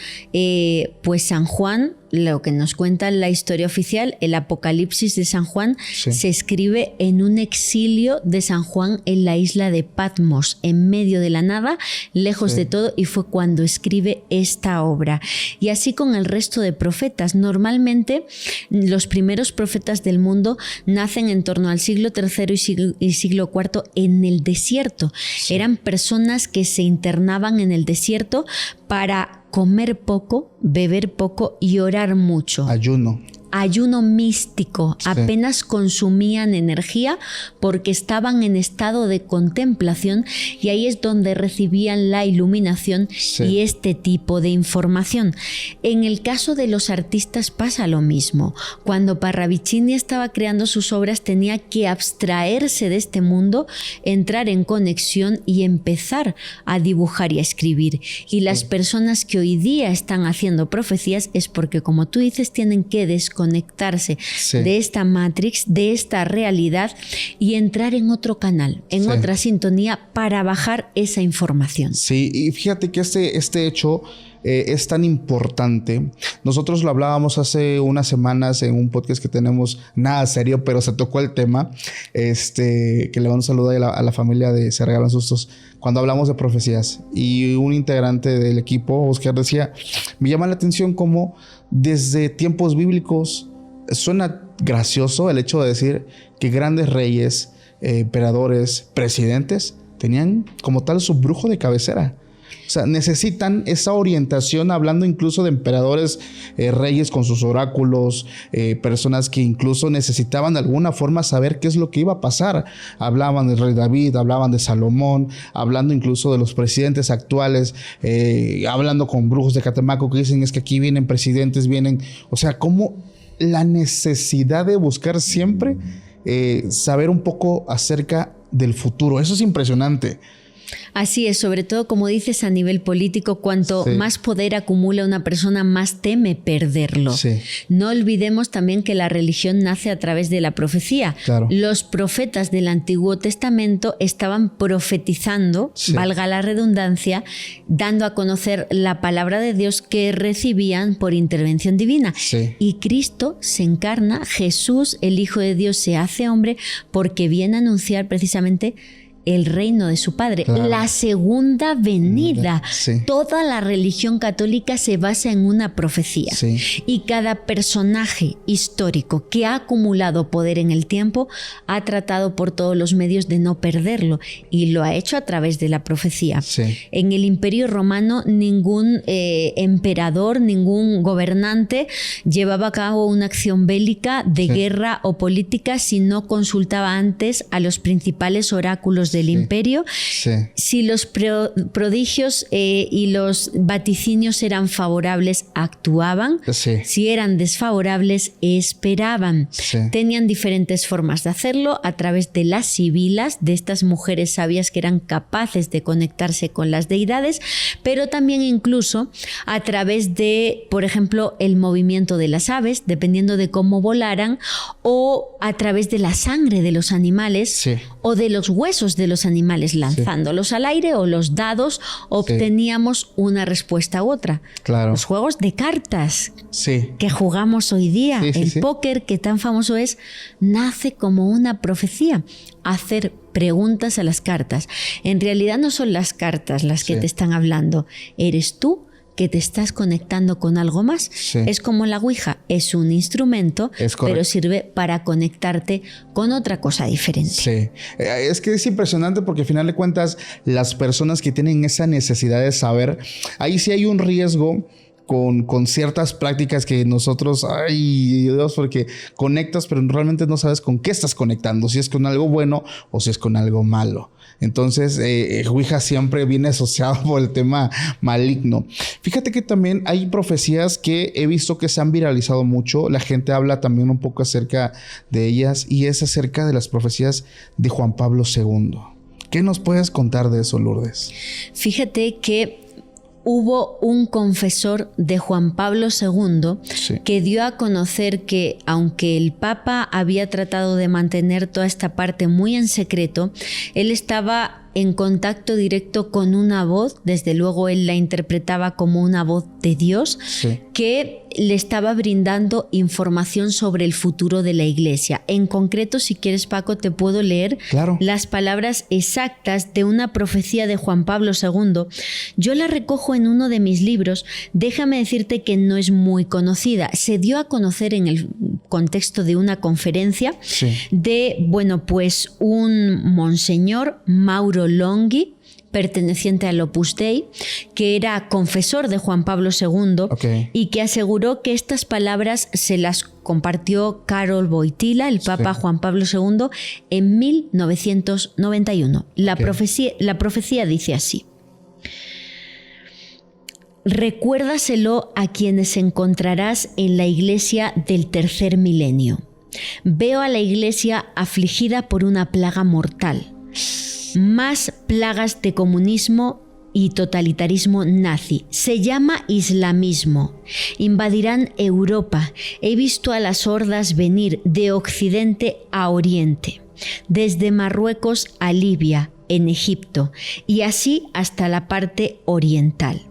A: pues San Juan, lo que nos cuenta la historia oficial, el Apocalipsis de San Juan, se escribe en un exilio de San Juan en la isla de Patmos, en medio de la nada, lejos de todo, y fue cuando escribe esta obra. Y así con el resto de profetas. Normalmente los primeros profetas del mundo nacen en torno al siglo III y siglo IV en el desierto. Eran personas que se internaban en el desierto para comer poco, beber poco y orar mucho.
B: Ayuno.
A: ayuno místico, apenas consumían energía porque estaban en estado de contemplación, y ahí es donde recibían la iluminación y este tipo de información. En el caso de los artistas pasa lo mismo. Cuando Parravicini estaba creando sus obras tenía que abstraerse de este mundo, entrar en conexión y empezar a dibujar y a escribir. Y las personas que hoy día están haciendo profecías es porque, como tú dices, tienen que desconectarse de esta matrix, de esta realidad, y entrar en otro canal, en otra sintonía, para bajar esa información.
B: Sí, y fíjate que este hecho es tan importante. Nosotros lo hablábamos hace unas semanas en un podcast que tenemos, nada serio, pero se tocó el tema, que le mando un saludo a la familia de Se Regalan Sustos, cuando hablamos de profecías, y un integrante del equipo, Oscar, decía, me llama la atención cómo desde tiempos bíblicos suena gracioso el hecho de decir que grandes reyes, emperadores, presidentes tenían como tal su brujo de cabecera. O sea, necesitan esa orientación, hablando incluso de emperadores, reyes con sus oráculos, personas que incluso necesitaban de alguna forma saber qué es lo que iba a pasar. Hablaban del rey David, hablaban de Salomón, hablando incluso de los presidentes actuales, hablando con brujos de Catemaco que dicen es que aquí vienen presidentes, vienen... O sea, como la necesidad de buscar siempre saber un poco acerca del futuro. Eso es impresionante.
A: Así es, sobre todo, como dices, a nivel político, cuanto más poder acumula una persona, más teme perderlo. No olvidemos también que la religión nace a través de la profecía. Los profetas del Antiguo Testamento estaban profetizando, valga la redundancia, dando a conocer la palabra de Dios que recibían por intervención divina. Y Cristo se encarna, Jesús, el Hijo de Dios, se hace hombre porque viene a anunciar precisamente el reino de su Padre, la segunda venida. Toda la religión católica se basa en una profecía. Y cada personaje histórico que ha acumulado poder en el tiempo ha tratado por todos los medios de no perderlo, y lo ha hecho a través de la profecía. En el Imperio Romano ningún emperador, ningún gobernante llevaba a cabo una acción bélica de guerra o política si no consultaba antes a los principales oráculos del imperio. Si los prodigios y los vaticinios eran favorables, actuaban. Si eran desfavorables, esperaban. Tenían diferentes formas de hacerlo: a través de las sibilas, de estas mujeres sabias que eran capaces de conectarse con las deidades, pero también incluso a través de, por ejemplo, el movimiento de las aves, dependiendo de cómo volaran, o a través de la sangre de los animales, o de los huesos de los animales, lanzándolos al aire, o los dados, obteníamos una respuesta u otra. Los juegos de cartas que jugamos hoy día, el póker, que tan famoso es, nace como una profecía. Hacer preguntas a las cartas. En realidad no son las cartas las que te están hablando, eres tú que te estás conectando con algo más. Es como la Ouija, es un instrumento, pero sirve para conectarte con otra cosa diferente.
B: Es que es impresionante porque al final de cuentas las personas que tienen esa necesidad de saber, ahí sí hay un riesgo con ciertas prácticas que nosotros, ay Dios, porque conectas pero realmente no sabes con qué estás conectando, si es con algo bueno o si es con algo malo. Entonces, Ouija siempre viene asociado por el tema maligno. Fíjate que también hay profecías que he visto que se han viralizado mucho. La gente habla también un poco acerca de ellas, y es acerca de las profecías de Juan Pablo II. ¿Qué nos puedes contar de eso, Lourdes?
A: Fíjate que hubo un confesor de Juan Pablo II que dio a conocer que, aunque el Papa había tratado de mantener toda esta parte muy en secreto, él estaba en contacto directo con una voz, desde luego él la interpretaba como una voz de Dios, que le estaba brindando información sobre el futuro de la Iglesia. En concreto, si quieres, Paco, te puedo leer las palabras exactas de una profecía de Juan Pablo II. Yo la recojo en uno de mis libros. Déjame decirte que no es muy conocida. Se dio a conocer en el contexto de una conferencia de, un monseñor, Mauro Longhi, perteneciente al Opus Dei, que era confesor de Juan Pablo II, y que aseguró que estas palabras se las compartió Karol Wojtyła, el Papa Juan Pablo II, en 1991. La profecía dice así: recuérdaselo a quienes encontrarás en la iglesia del tercer milenio. Veo a la iglesia afligida por una plaga mortal. Más plagas de comunismo y totalitarismo nazi. Se llama islamismo. Invadirán Europa. He visto a las hordas venir de occidente a oriente, desde Marruecos a Libia, en Egipto, y así hasta la parte oriental.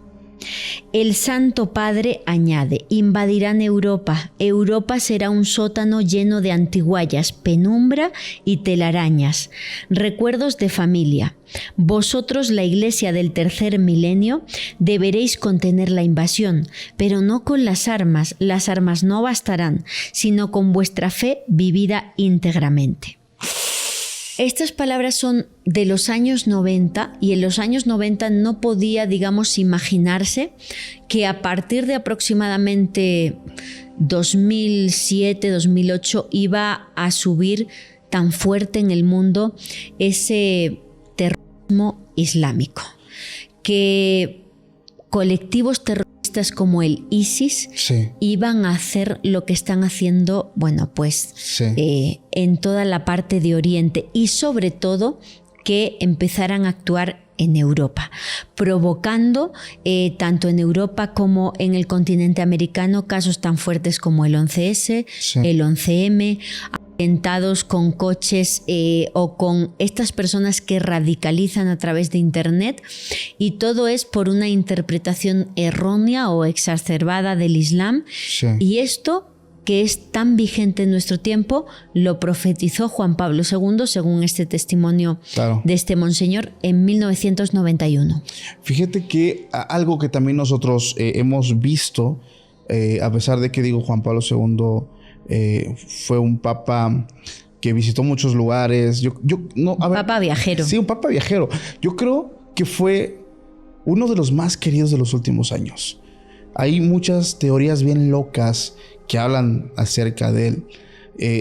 A: El Santo Padre añade: invadirán Europa. Europa será un sótano lleno de antiguallas, penumbra y telarañas, recuerdos de familia. Vosotros, la iglesia del tercer milenio, deberéis contener la invasión, pero no con las armas no bastarán, sino con vuestra fe vivida íntegramente. Estas palabras son de los años 90 y en los años 90 no podía, digamos, imaginarse que a partir de aproximadamente 2007-2008 iba a subir tan fuerte en el mundo ese terrorismo islámico, que colectivos terroristas como el ISIS iban a hacer lo que están haciendo, en toda la parte de Oriente, y sobre todo que empezaran a actuar en Europa, provocando tanto en Europa como en el continente americano casos tan fuertes como el 11S, el 11M, atentados con coches o con estas personas que radicalizan a través de Internet, y todo es por una interpretación errónea o exacerbada del Islam. Y esto, que es tan vigente en nuestro tiempo, lo profetizó Juan Pablo II, según este testimonio de este monseñor, en 1991.
B: Fíjate que algo que también nosotros hemos visto, a pesar de que Juan Pablo II fue un papa que visitó muchos lugares.
A: Papa viajero.
B: Sí, un papa viajero. Yo creo que fue uno de los más queridos de los últimos años. Hay muchas teorías bien locas que hablan acerca de él.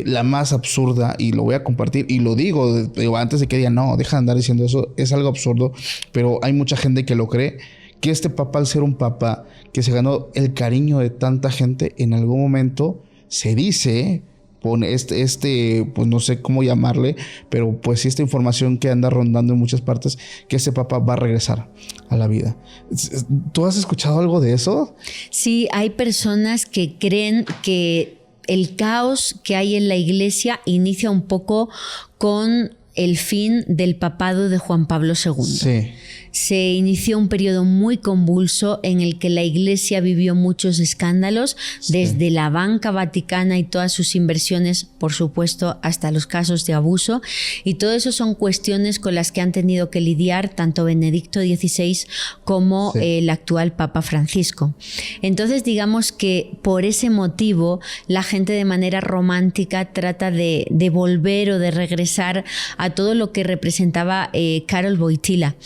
B: La más absurda, y lo voy a compartir, y lo digo antes de que digan, no, deja de andar diciendo eso, es algo absurdo, pero hay mucha gente que lo cree, que este papa, al ser un papa que se ganó el cariño de tanta gente, en algún momento se dice, pone pues no sé cómo llamarle, pero pues esta información que anda rondando en muchas partes, que este papa va a regresar a la vida. ¿Tú has escuchado algo de eso?
A: Sí, hay personas que creen que el caos que hay en la iglesia inicia un poco con el fin del papado de Juan Pablo II.
B: Sí.
A: Se inició un periodo muy convulso en el que la Iglesia vivió muchos escándalos, desde la banca vaticana y todas sus inversiones, por supuesto, hasta los casos de abuso. Y todo eso son cuestiones con las que han tenido que lidiar tanto Benedicto XVI como el actual Papa Francisco. Entonces, digamos que por ese motivo la gente de manera romántica trata de volver o de regresar a todo lo que representaba Karol Wojtyła.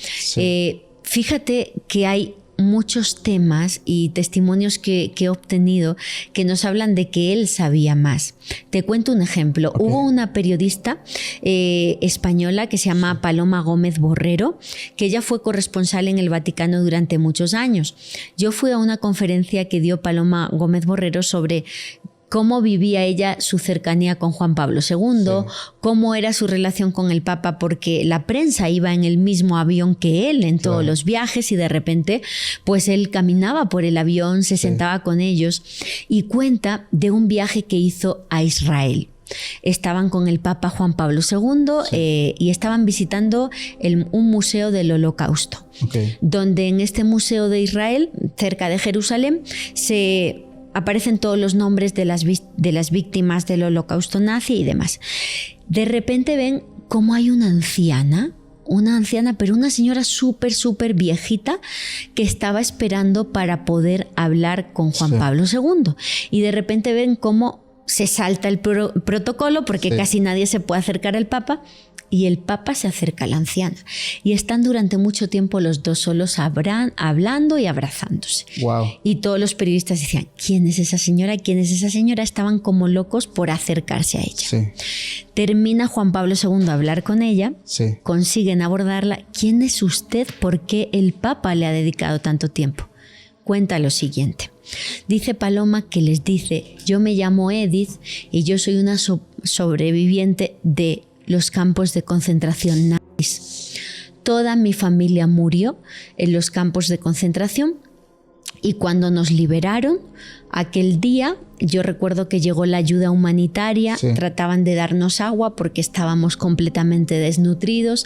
A: Fíjate que hay muchos temas y testimonios que he obtenido que nos hablan de que él sabía más. Te cuento un ejemplo. Hubo una periodista española que se llama Paloma Gómez Borrero, que ella fue corresponsal en el Vaticano durante muchos años. Yo fui a una conferencia que dio Paloma Gómez Borrero sobre cómo vivía ella su cercanía con Juan Pablo II, cómo era su relación con el Papa, porque la prensa iba en el mismo avión que él en todos los viajes, y de repente pues él caminaba por el avión, se sentaba con ellos, y cuenta de un viaje que hizo a Israel. Estaban con el Papa Juan Pablo II y estaban visitando un museo del Holocausto, donde en este museo de Israel, cerca de Jerusalén, aparecen todos los nombres de las víctimas del Holocausto nazi y demás. De repente ven cómo hay una anciana, pero una señora súper viejita, que estaba esperando para poder hablar con Juan Pablo II. Y de repente ven cómo se salta el protocolo, porque casi nadie se puede acercar al Papa, y el Papa se acerca a la anciana. Y están durante mucho tiempo los dos solos hablando y abrazándose.
B: Wow.
A: Y todos los periodistas decían, ¿quién es esa señora? ¿Quién es esa señora? Estaban como locos por acercarse a ella.
B: Sí.
A: Termina Juan Pablo II a hablar con ella,
B: Sí.
A: consiguen abordarla. ¿Quién es usted? ¿Por qué el Papa le ha dedicado tanto tiempo? Cuenta lo siguiente. Dice Paloma que les dice, yo me llamo Edith y yo soy una sobreviviente de los campos de concentración nazis. Toda mi familia murió en los campos de concentración y cuando nos liberaron, aquel día, yo recuerdo que llegó la ayuda humanitaria,
B: Sí.
A: trataban de darnos agua porque estábamos completamente desnutridos,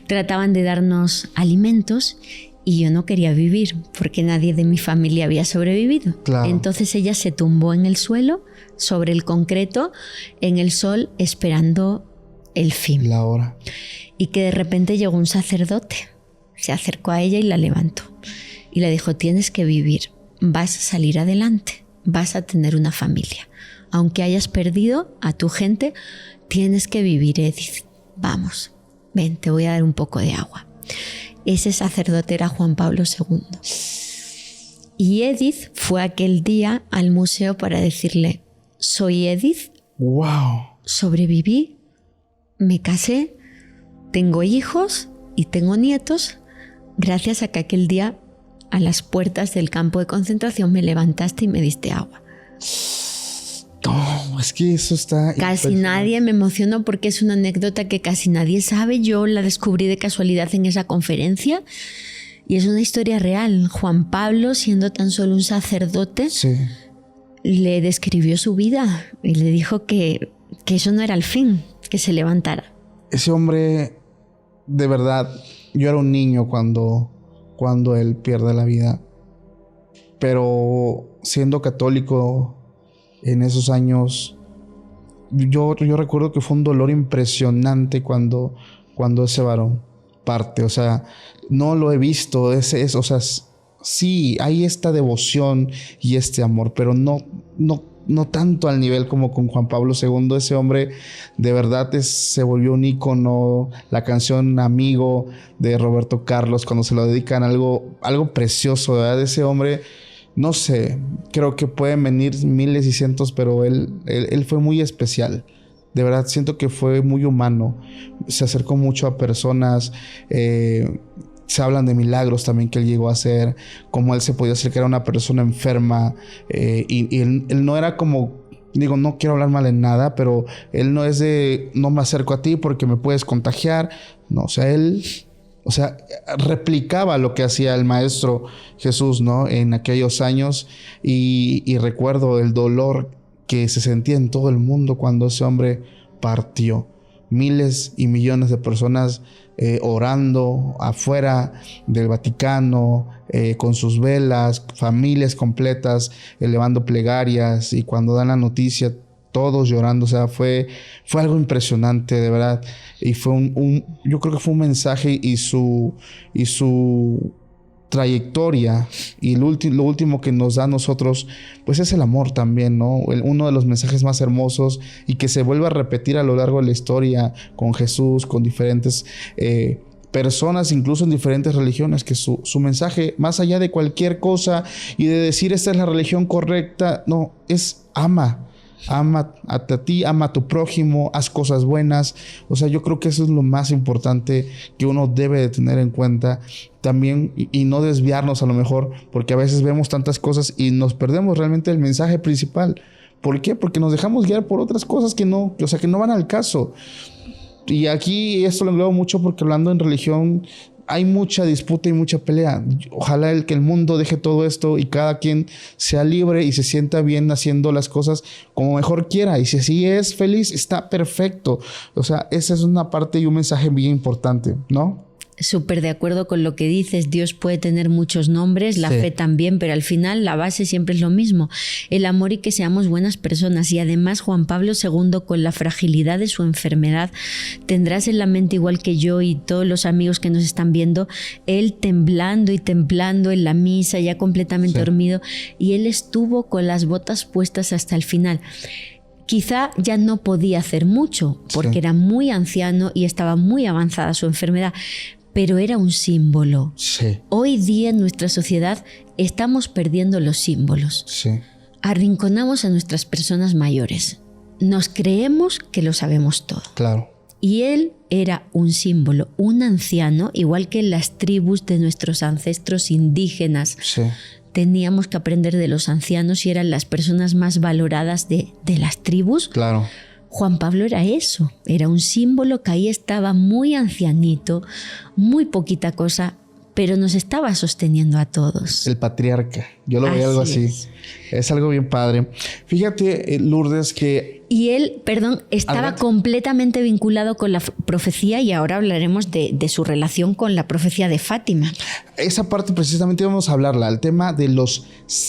A: trataban de darnos alimentos y yo no quería vivir porque nadie de mi familia había sobrevivido.
B: Claro.
A: Entonces ella se tumbó en el suelo, sobre el concreto, en el sol, esperando el fin.
B: La hora.
A: Y que de repente llegó un sacerdote, se acercó a ella y la levantó. Y le dijo, tienes que vivir, vas a salir adelante, vas a tener una familia. Aunque hayas perdido a tu gente, tienes que vivir, Edith. Vamos, ven, te voy a dar un poco de agua. Ese sacerdote era Juan Pablo II. Y Edith fue aquel día al museo para decirle, soy Edith,
B: Wow.
A: sobreviví, me casé, tengo hijos y tengo nietos, gracias a que aquel día a las puertas del campo de concentración me levantaste y me diste agua.
B: No, es que eso está...
A: Casi nadie, me emocionó porque es una anécdota que casi nadie sabe. Yo la descubrí de casualidad en esa conferencia y es una historia real. Juan Pablo, siendo tan solo un sacerdote,
B: Sí.
A: le describió su vida y le dijo que eso no era el fin, que se levantara.
B: Ese hombre, de verdad, yo era un niño cuando él pierde la vida. Pero siendo católico en esos años, yo recuerdo que fue un dolor impresionante cuando ese varón parte. O sea, no lo he visto. O sea, sí, hay esta devoción y este amor, pero no tanto al nivel como con Juan Pablo II. Ese hombre de verdad se volvió un ícono. La canción Amigo de Roberto Carlos, cuando se lo dedican, algo precioso, ¿verdad? Ese hombre, no sé, creo que pueden venir miles y cientos, pero él fue muy especial. De verdad, siento que fue muy humano. Se acercó mucho a personas. Se hablan de milagros también que él llegó a hacer, como él se podía acercar a una persona enferma, y él no era como, digo, no quiero hablar mal en nada, pero él no es de, no me acerco a ti porque me puedes contagiar. No, o sea, él replicaba lo que hacía el Maestro Jesús, ¿no? En aquellos años, y recuerdo el dolor que se sentía en todo el mundo cuando ese hombre partió. Miles y millones de personas orando afuera del Vaticano, con sus velas, familias completas elevando plegarias, y cuando dan la noticia todos llorando. O sea, fue algo impresionante, de verdad. Y fue yo creo que fue un mensaje, y su trayectoria, y lo último que nos da a nosotros, pues es el amor también, ¿no? Uno de los mensajes más hermosos, y que se vuelve a repetir a lo largo de la historia con Jesús, con diferentes personas, incluso en diferentes religiones, que su mensaje, más allá de cualquier cosa y de decir esta es la religión correcta, no, es ama a ti, ama a tu prójimo, haz cosas buenas. O sea, yo creo que eso es lo más importante que uno debe de tener en cuenta también, y no desviarnos a lo mejor, porque a veces vemos tantas cosas y nos perdemos realmente el mensaje principal. ¿Por qué? Porque nos dejamos guiar por otras cosas que no van al caso. Y aquí esto lo englobo mucho porque hablando en religión hay mucha disputa y mucha pelea. Ojalá que el mundo deje todo esto y cada quien sea libre y se sienta bien haciendo las cosas como mejor quiera. Y si así es feliz, está perfecto. O sea, esa es una parte y un mensaje bien importante, ¿no?
A: Súper de acuerdo con lo que dices. Dios puede tener muchos nombres, la fe también, pero al final la base siempre es lo mismo: el amor y que seamos buenas personas. Y además Juan Pablo II, con la fragilidad de su enfermedad, tendrás en la mente, igual que yo y todos los amigos que nos están viendo, él temblando y temblando en la misa, ya completamente dormido, y él estuvo con las botas puestas hasta el final. Quizá ya no podía hacer mucho porque era muy anciano y estaba muy avanzada su enfermedad, pero era un símbolo.
B: Sí.
A: Hoy día en nuestra sociedad estamos perdiendo los símbolos.
B: Sí.
A: Arrinconamos a nuestras personas mayores. Nos creemos que lo sabemos todo.
B: Claro.
A: Y él era un símbolo, un anciano, igual que en las tribus de nuestros ancestros indígenas.
B: Sí.
A: Teníamos que aprender de los ancianos y eran las personas más valoradas de las tribus.
B: Claro.
A: Juan Pablo era eso, era un símbolo que ahí estaba muy ancianito, muy poquita cosa, pero nos estaba sosteniendo a todos.
B: El patriarca. Yo lo veía algo así. Es algo bien padre. Fíjate, Lourdes, que...
A: Y él, estaba completamente vinculado con la profecía y ahora hablaremos de su relación con la profecía de Fátima.
B: Esa parte precisamente vamos a hablarla, el tema de los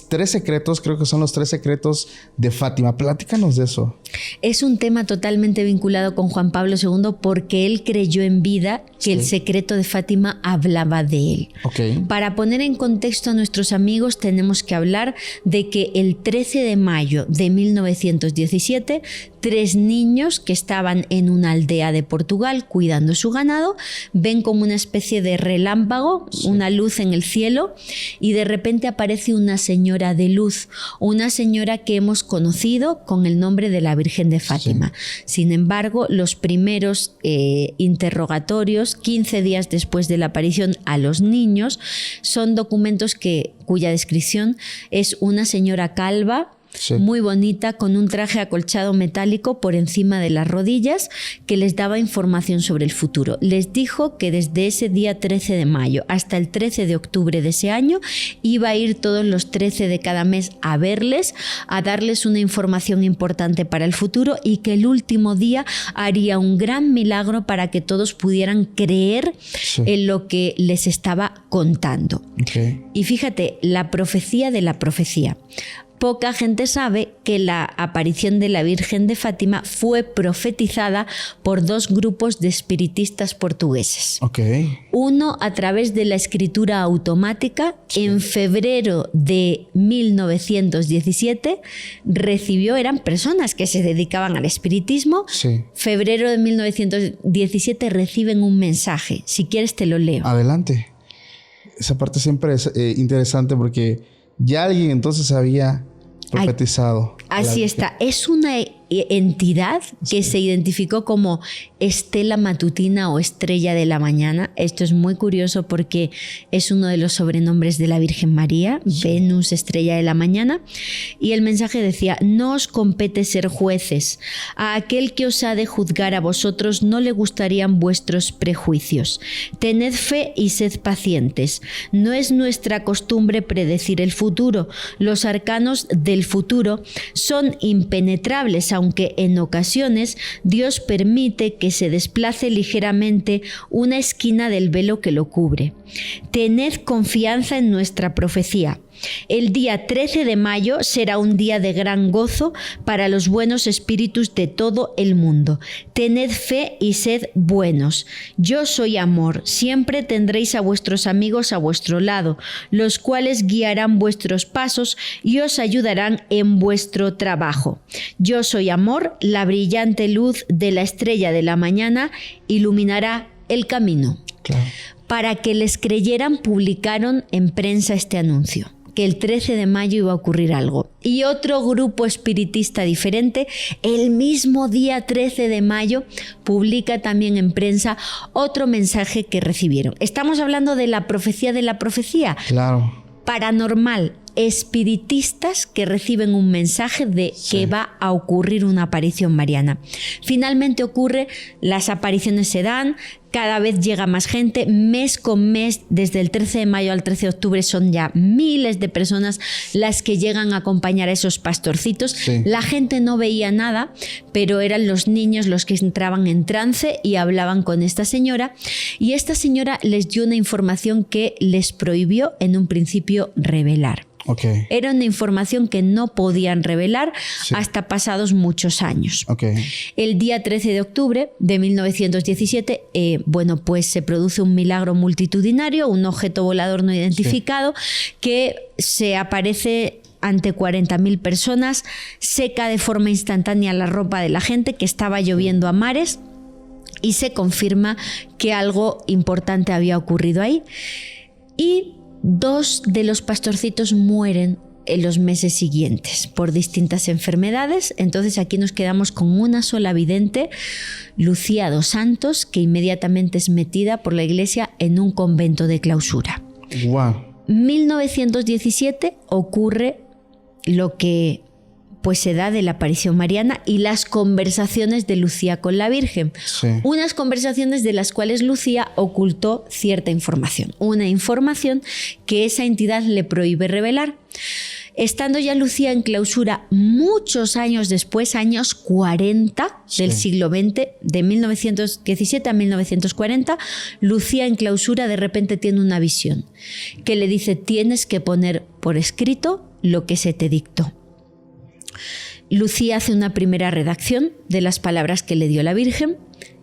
B: 3 secretos, creo que son los 3 secretos de Fátima. Platícanos de eso.
A: Es un tema totalmente vinculado con Juan Pablo II porque él creyó en vida que el secreto de Fátima hablaba de él.
B: Okay.
A: Para poner en contexto a nuestros amigos tenemos que hablar de que el 13 de mayo de 1917 3 niños que estaban en una aldea de Portugal cuidando su ganado ven como una especie de relámpago, una luz en el cielo y de repente aparece una señora de luz, una señora que hemos conocido con el nombre de la Virgen de Fátima. Sin embargo, los primeros interrogatorios, 15 días después de la aparición a los niños, son documentos cuya descripción es una señora calva, muy bonita, con un traje acolchado metálico por encima de las rodillas que les daba información sobre el futuro. Les dijo que desde ese día 13 de mayo hasta el 13 de octubre de ese año iba a ir todos los 13 de cada mes a verles, a darles una información importante para el futuro y que el último día haría un gran milagro para que todos pudieran creer en lo que les estaba contando.
B: Okay.
A: Y fíjate, la profecía de la profecía. Poca gente sabe que la aparición de la Virgen de Fátima fue profetizada por 2 grupos de espiritistas portugueses.
B: Okay.
A: Uno a través de la escritura automática. En febrero de 1917 eran personas que se dedicaban al espiritismo. Febrero de 1917 reciben un mensaje. Si quieres te lo leo.
B: Adelante. Esa parte siempre es interesante porque ya alguien entonces había profetizado.
A: Así está. Es una entidad que se identificó como Estela Matutina o Estrella de la Mañana. Esto es muy curioso porque es uno de los sobrenombres de la Virgen María, Venus, Estrella de la Mañana. Y el mensaje decía: no os compete ser jueces. A aquel que os ha de juzgar a vosotros no le gustarían vuestros prejuicios. Tened fe y sed pacientes. No es nuestra costumbre predecir el futuro. Los arcanos del futuro son impenetrables, aunque en ocasiones Dios permite que se desplace ligeramente una esquina del velo que lo cubre. Tened confianza en nuestra profecía. El día 13 de mayo será un día de gran gozo para los buenos espíritus de todo el mundo. Tened fe y sed buenos. Yo soy amor. Siempre tendréis a vuestros amigos a vuestro lado, los cuales guiarán vuestros pasos y os ayudarán en vuestro trabajo. Yo soy amor. La brillante luz de la estrella de la mañana iluminará el camino.
B: Claro.
A: Para que les creyeran, publicaron en prensa este anuncio, que el 13 de mayo iba a ocurrir algo. Y otro grupo espiritista diferente, el mismo día 13 de mayo, publica también en prensa otro mensaje que recibieron. Estamos hablando de la profecía de la profecía.
B: Claro.
A: Paranormal. Espiritistas que reciben un mensaje de que va a ocurrir una aparición mariana. Finalmente ocurre, las apariciones se dan, cada vez llega más gente, mes con mes, desde el 13 de mayo al 13 de octubre son ya miles de personas las que llegan a acompañar a esos pastorcitos. La gente no veía nada, pero eran los niños los que entraban en trance y hablaban con esta señora, y esta señora les dio una información que les prohibió en un principio revelar.
B: Okay.
A: Era una información que no podían revelar hasta pasados muchos años.
B: Okay.
A: El día 13 de octubre de 1917, pues se produce un milagro multitudinario, un objeto volador no identificado que se aparece ante 40.000 personas, seca de forma instantánea la ropa de la gente, que estaba lloviendo a mares, y se confirma que algo importante había ocurrido ahí. Y 2 de los pastorcitos mueren en los meses siguientes por distintas enfermedades. Entonces aquí nos quedamos con una sola vidente, Lucía dos Santos, que inmediatamente es metida por la iglesia en un convento de clausura.
B: Wow.
A: 1917 ocurre lo que pues se da de la aparición mariana y las conversaciones de Lucía con la Virgen.
B: Sí.
A: Unas conversaciones de las cuales Lucía ocultó cierta información. Una información que esa entidad le prohíbe revelar. Estando ya Lucía en clausura muchos años después, años 40 del siglo XX, de 1917 a 1940, Lucía en clausura de repente tiene una visión que le dice: tienes que poner por escrito lo que se te dictó. Lucía hace una primera redacción de las palabras que le dio la Virgen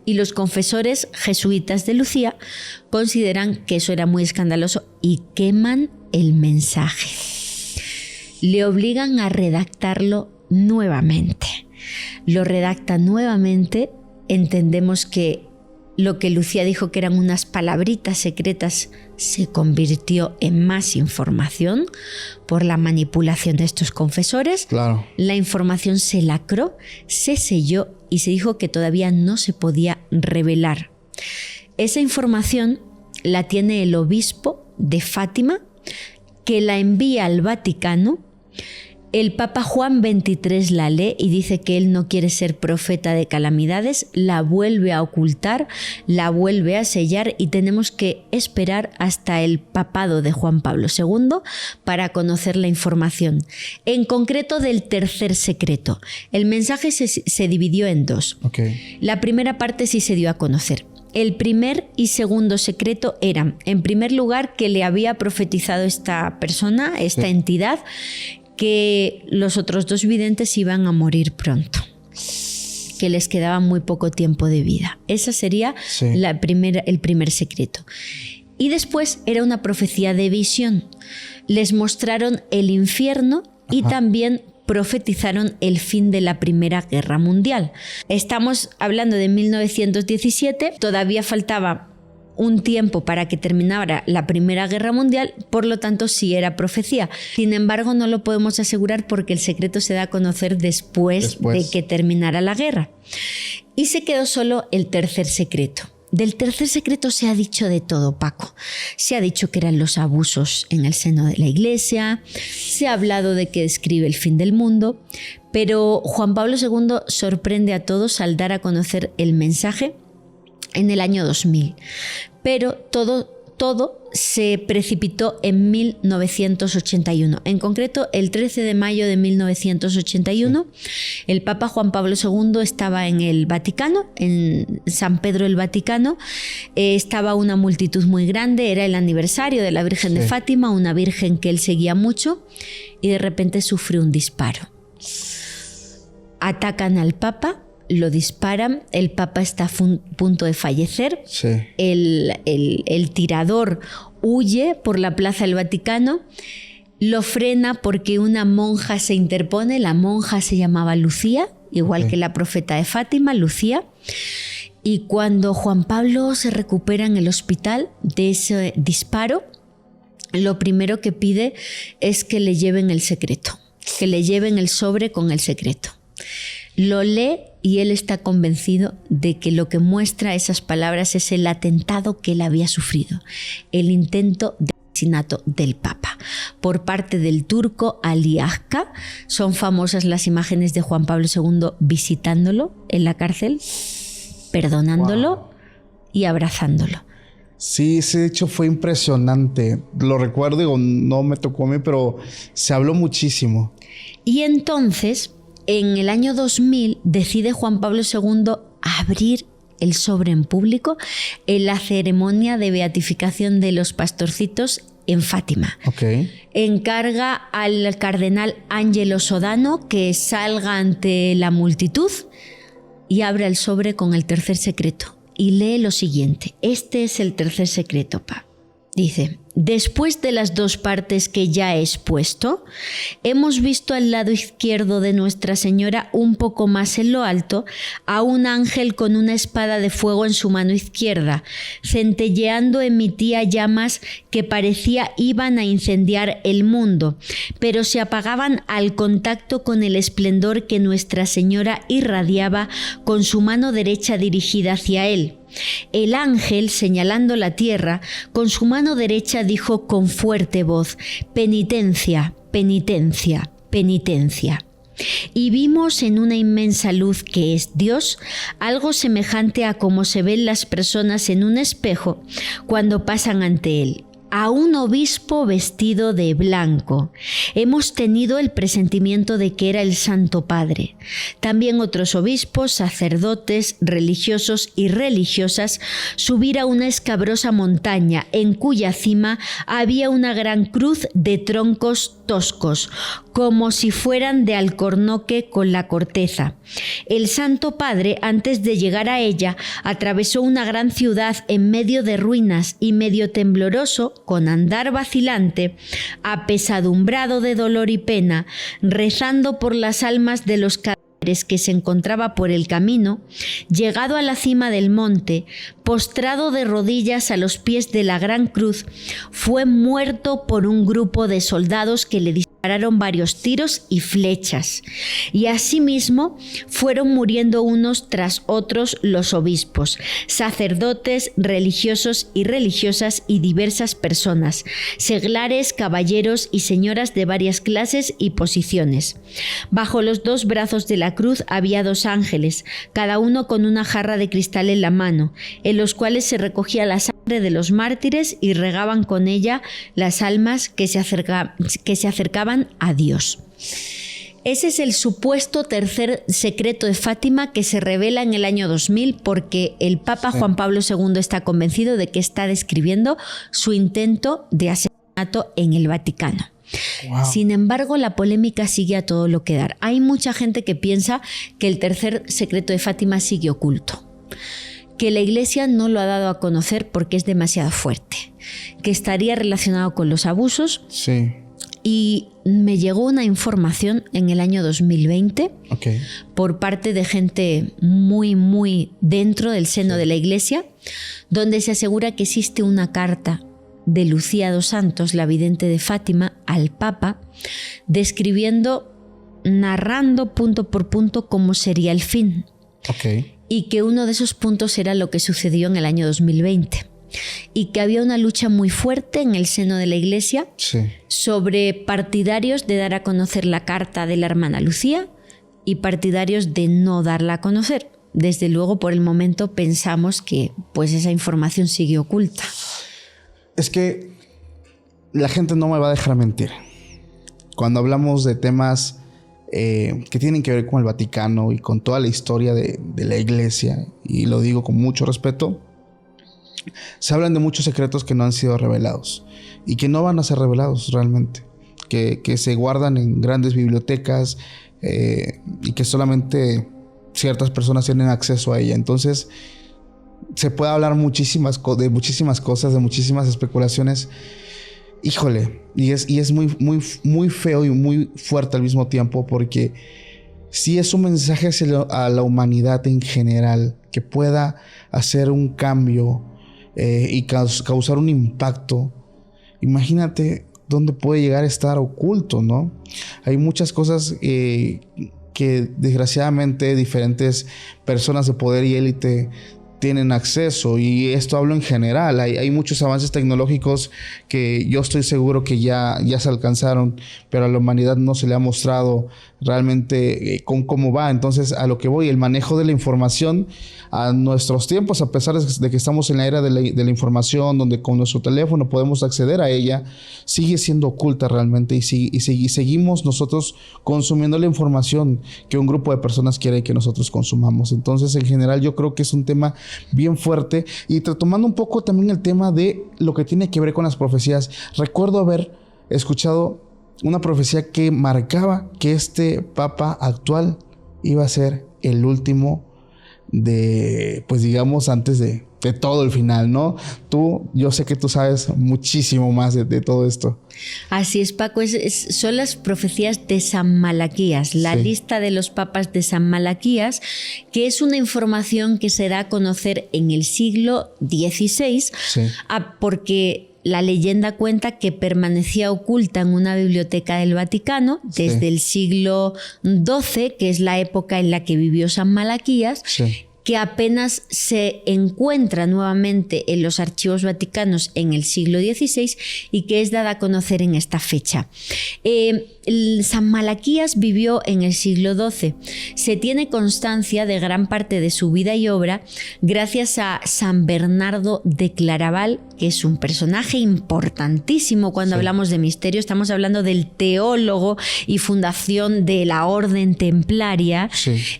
A: y los confesores jesuitas de Lucía consideran que eso era muy escandaloso y queman el mensaje. Le obligan a redactarlo nuevamente. Lo redacta nuevamente. Entendemos que lo que Lucía dijo que eran unas palabritas secretas se convirtió en más información por la manipulación de estos confesores.
B: Claro.
A: La información se lacró, se selló y se dijo que todavía no se podía revelar. Esa información la tiene el obispo de Fátima, que la envía al Vaticano. El Papa Juan XXIII la lee y dice que él no quiere ser profeta de calamidades, la vuelve a ocultar, la vuelve a sellar y tenemos que esperar hasta el papado de Juan Pablo II para conocer la información. En concreto del tercer secreto. El mensaje se dividió en 2.
B: Okay.
A: La primera parte sí se dio a conocer. El primer y segundo secreto eran, en primer lugar, que le había profetizado esta persona, esta entidad, que los otros 2 videntes iban a morir pronto, que les quedaba muy poco tiempo de vida. Esa sería el primer secreto. Y después era una profecía de visión. Les mostraron el infierno y también profetizaron el fin de la Primera Guerra Mundial. Estamos hablando de 1917, todavía faltaba un tiempo para que terminara la Primera Guerra Mundial, por lo tanto sí era profecía. Sin embargo, no lo podemos asegurar porque el secreto se da a conocer después de que terminara la guerra. Y se quedó solo el tercer secreto. Del tercer secreto se ha dicho de todo, Paco. Se ha dicho que eran los abusos en el seno de la Iglesia, se ha hablado de que describe el fin del mundo, pero Juan Pablo II sorprende a todos al dar a conocer el mensaje en el año 2000, pero todo se precipitó en 1981. En concreto, el 13 de mayo de 1981, el Papa Juan Pablo II estaba en el Vaticano, en San Pedro el Vaticano. Estaba una multitud muy grande, era el aniversario de la Virgen de Fátima, una virgen que él seguía mucho, y de repente sufre un disparo. Atacan al Papa, lo disparan, el Papa está a punto de fallecer, el tirador huye por la plaza del Vaticano, lo frena porque una monja se interpone. La monja se llamaba Lucía, igual que la profeta de Fátima, Lucía, y cuando Juan Pablo se recupera en el hospital de ese disparo, lo primero que pide es que le lleven el secreto, que le lleven el sobre con el secreto. Lo lee y él está convencido de que lo que muestra esas palabras es el atentado que él había sufrido, el intento de asesinato del Papa por parte del turco Ali Akka. Son famosas las imágenes de Juan Pablo II visitándolo en la cárcel, perdonándolo y abrazándolo.
B: Sí, ese hecho fue impresionante. Lo recuerdo, digo, no me tocó a mí, pero se habló muchísimo.
A: Y entonces, en el año 2000, decide Juan Pablo II abrir el sobre en público en la ceremonia de beatificación de los pastorcitos en Fátima. Encarga al cardenal Angelo Sodano que salga ante la multitud y abre el sobre con el tercer secreto y lee lo siguiente. Este es el tercer secreto, Pa. Dice, después de las dos partes que ya he expuesto, hemos visto al lado izquierdo de Nuestra Señora, un poco más en lo alto, a un ángel con una espada de fuego en su mano izquierda, centelleando emitía llamas que parecía iban a incendiar el mundo, pero se apagaban al contacto con el esplendor que Nuestra Señora irradiaba con su mano derecha dirigida hacia él. El ángel, señalando la tierra, con su mano derecha dijo con fuerte voz: penitencia, penitencia, penitencia. Y vimos en una inmensa luz que es Dios, algo semejante a como se ven las personas en un espejo cuando pasan ante él, a un obispo vestido de blanco. Hemos tenido el presentimiento de que era el Santo Padre. También otros obispos, sacerdotes, religiosos y religiosas subir a una escabrosa montaña en cuya cima había una gran cruz de troncos toscos, como si fueran de alcornoque con la corteza. El Santo Padre, antes de llegar a ella, atravesó una gran ciudad en medio de ruinas y medio tembloroso, con andar vacilante, apesadumbrado de dolor y pena, rezando por las almas de los cadáveres que se encontraba por el camino, llegado a la cima del monte, postrado de rodillas a los pies de la gran cruz, fue muerto por un grupo de soldados que le dispararon varios tiros y flechas, y asimismo fueron muriendo unos tras otros los obispos, sacerdotes, religiosos y religiosas y diversas personas, seglares, caballeros y señoras de varias clases y posiciones. Bajo los dos brazos de la cruz había dos ángeles, cada uno con una jarra de cristal en la mano, en los cuales se recogía la sangre de los mártires y regaban con ella las almas que se acercaban a Dios. Ese es el supuesto tercer secreto de Fátima que se revela en el año 2000 porque el Papa Juan Pablo II está convencido de que está describiendo su intento de asesinato en el Vaticano. Wow. Sin embargo, la polémica sigue a todo lo que dar. Hay mucha gente que piensa que el tercer secreto de Fátima sigue oculto, que la Iglesia no lo ha dado a conocer porque es demasiado fuerte, que estaría relacionado con los abusos.
B: Sí.
A: Y me llegó una información en el año 2020 por parte de gente muy dentro del seno de la Iglesia, donde se asegura que existe una carta de Lucía dos Santos, la vidente de Fátima, al Papa, narrando punto por punto cómo sería el fin. Y que uno de esos puntos era lo que sucedió en el año 2020. Y que había una lucha muy fuerte en el seno de la Iglesia sobre partidarios de dar a conocer la carta de la hermana Lucía y partidarios de no darla a conocer. Desde luego, por el momento pensamos que pues esa información sigue oculta.
B: Es que la gente no me va a dejar mentir. Cuando hablamos de temas que tienen que ver con el Vaticano y con toda la historia de la Iglesia, y lo digo con mucho respeto, se hablan de muchos secretos que no han sido revelados y que no van a ser revelados realmente, que se guardan en grandes bibliotecas y que solamente ciertas personas tienen acceso a ella. Entonces se puede hablar de muchísimas cosas, de muchísimas especulaciones. Híjole, y es muy feo y muy fuerte al mismo tiempo, porque si es un mensaje a la humanidad en general que pueda hacer un cambio y causar un impacto, imagínate dónde puede llegar a estar oculto, ¿no? Hay muchas cosas que desgraciadamente diferentes personas de poder y élite tienen acceso, y esto hablo en general. Hay muchos avances tecnológicos que yo estoy seguro que ya se alcanzaron, pero a la humanidad no se le ha mostrado realmente cómo va. Entonces, a lo que voy, el manejo de la información a nuestros tiempos, a pesar de que estamos en la era de la información, donde con nuestro teléfono podemos acceder a ella, sigue siendo oculta realmente, y seguimos nosotros consumiendo la información que un grupo de personas quiere que nosotros consumamos. Entonces, en general, yo creo que es un tema bien fuerte. Y retomando un poco también el tema de lo que tiene que ver con las profecías, recuerdo haber escuchado una profecía que marcaba que este Papa actual iba a ser el último pues digamos, antes de todo el final, ¿no? Yo sé que tú sabes muchísimo más de todo esto.
A: Así es, Paco, son las profecías de San Malaquías, la lista de los papas de San Malaquías, que es una información que se da a conocer en el siglo XVI, porque la leyenda cuenta que permanecía oculta en una biblioteca del Vaticano desde el siglo XII, que es la época en la que vivió San Malaquías, que apenas se encuentra nuevamente en los archivos vaticanos en el siglo XVI y que es dada a conocer en esta fecha. San Malaquías vivió en el siglo XII. Se tiene constancia de gran parte de su vida y obra gracias a San Bernardo de Claraval, que es un personaje importantísimo cuando hablamos de misterio. Estamos hablando del teólogo y fundación de la Orden Templaria.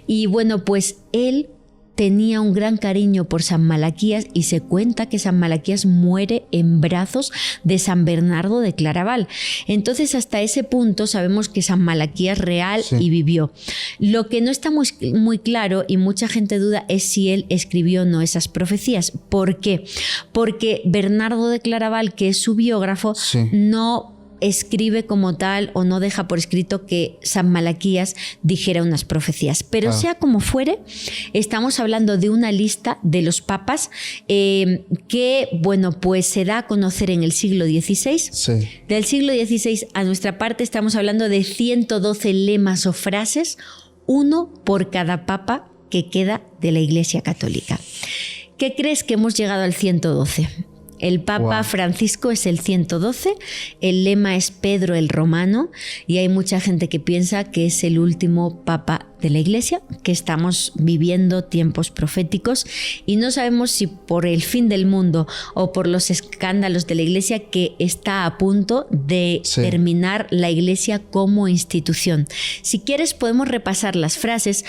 A: Y bueno, pues él tenía un gran cariño por San Malaquías y se cuenta que San Malaquías muere en brazos de San Bernardo de Claraval. Entonces, hasta ese punto sabemos que San Malaquías real y vivió. Lo que no está muy claro y mucha gente duda es si él escribió o no esas profecías. ¿Por qué? Porque Bernardo de Claraval, que es su biógrafo, no escribe como tal o no deja por escrito que San Malaquías dijera unas profecías. Pero sea como fuere, estamos hablando de una lista de los papas que, bueno, pues se da a conocer en el siglo XVI. Del siglo XVI a nuestra parte estamos hablando de 112 lemas o frases, uno por cada papa que queda de la Iglesia Católica. ¿Qué crees que hemos llegado al 112? El Papa Francisco es el 112, el lema es Pedro el Romano y hay mucha gente que piensa que es el último Papa de la Iglesia, que estamos viviendo tiempos proféticos y no sabemos si por el fin del mundo o por los escándalos de la Iglesia que está a punto de terminar la Iglesia como institución. Si quieres podemos repasar las frases.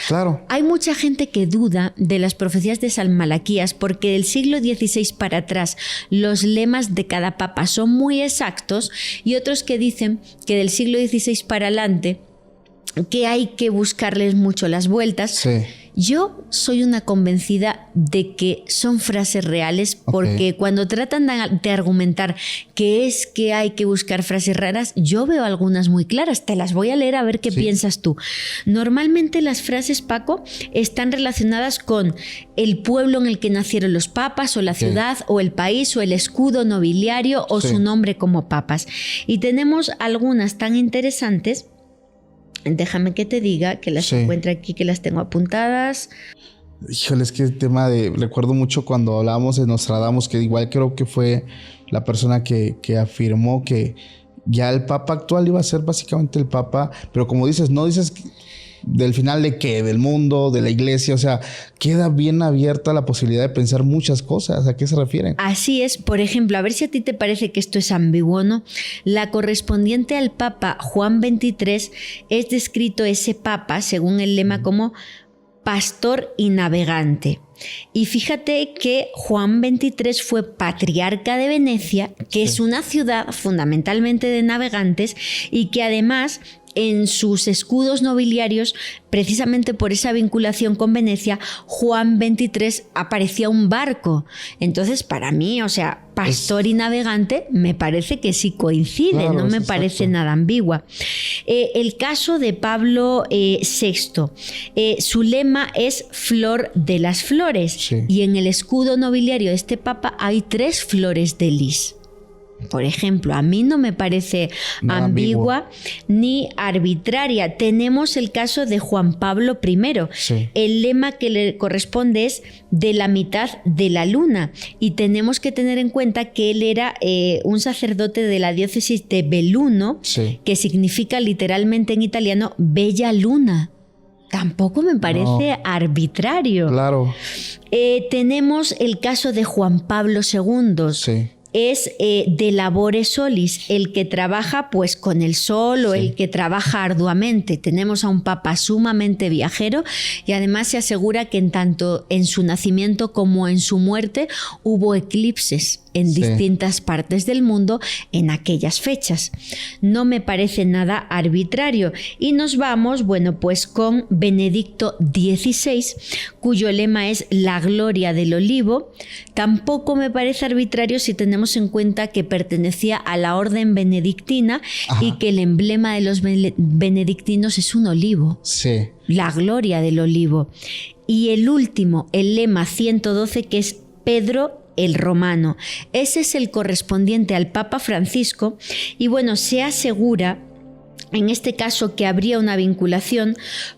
A: Hay mucha gente que duda de las profecías de San Malaquías porque del siglo XVI para atrás los lemas de cada papa son muy exactos y otros que dicen que del siglo XVI para adelante que hay que buscarles mucho las vueltas. Yo soy una convencida de que son frases reales porque cuando tratan de argumentar que es que hay que buscar frases raras, yo veo algunas muy claras. Te las voy a leer a ver qué piensas tú. Normalmente las frases, Paco, están relacionadas con el pueblo en el que nacieron los papas o la ciudad o el país o el escudo nobiliario o su nombre como papas. Y tenemos algunas tan interesantes. Déjame que te diga que las encuentro aquí, que las tengo apuntadas.
B: Híjole, es que el tema recuerdo mucho cuando hablábamos de Nostradamus, que igual creo que fue la persona que afirmó que ya el Papa actual iba a ser básicamente el Papa, pero como dices, no dices del final de qué, del mundo, de la Iglesia, o sea, queda bien abierta la posibilidad de pensar muchas cosas. ¿A qué se refieren?
A: Así es. Por ejemplo, a ver si a ti te parece que esto es ambiguo, ¿no? La correspondiente al Papa Juan XXIII es descrito ese Papa, según el lema, como pastor y navegante. Y fíjate que Juan XXIII fue patriarca de Venecia, que es una ciudad fundamentalmente de navegantes y que además en sus escudos nobiliarios, precisamente por esa vinculación con Venecia, Juan XXIII aparecía un barco. Entonces, para mí, o sea, pastor y navegante, me parece que sí coincide, no me parece nada ambigua. El caso de Pablo VI, su lema es Flor de las Flores, y en el escudo nobiliario de este papa hay 3 flores de lis. Por ejemplo, a mí no me parece ambigua ni arbitraria. Tenemos el caso de Juan Pablo I. El lema que le corresponde es de la mitad de la luna. Y tenemos que tener en cuenta que él era un sacerdote de la diócesis de Belluno, que significa literalmente en italiano bella luna. Tampoco me parece arbitrario. Tenemos el caso de Juan Pablo II. Es de labore solis, el que trabaja pues con el sol o el que trabaja arduamente. Tenemos a un papa sumamente viajero y además se asegura que en tanto en su nacimiento como en su muerte hubo eclipses. en distintas partes del mundo en aquellas fechas. No me parece nada arbitrario. Y nos vamos, bueno, pues con Benedicto XVI, cuyo lema es la gloria del olivo. Tampoco me parece arbitrario si tenemos en cuenta que pertenecía a la orden benedictina. Ajá. Y que el emblema de los benedictinos es un olivo.
B: Sí.
A: La gloria del olivo. Y el último, el lema 112, que es Pedro el Romano. Ese es el correspondiente al Papa Francisco. Y bueno, se asegura en este caso que habría una vinculación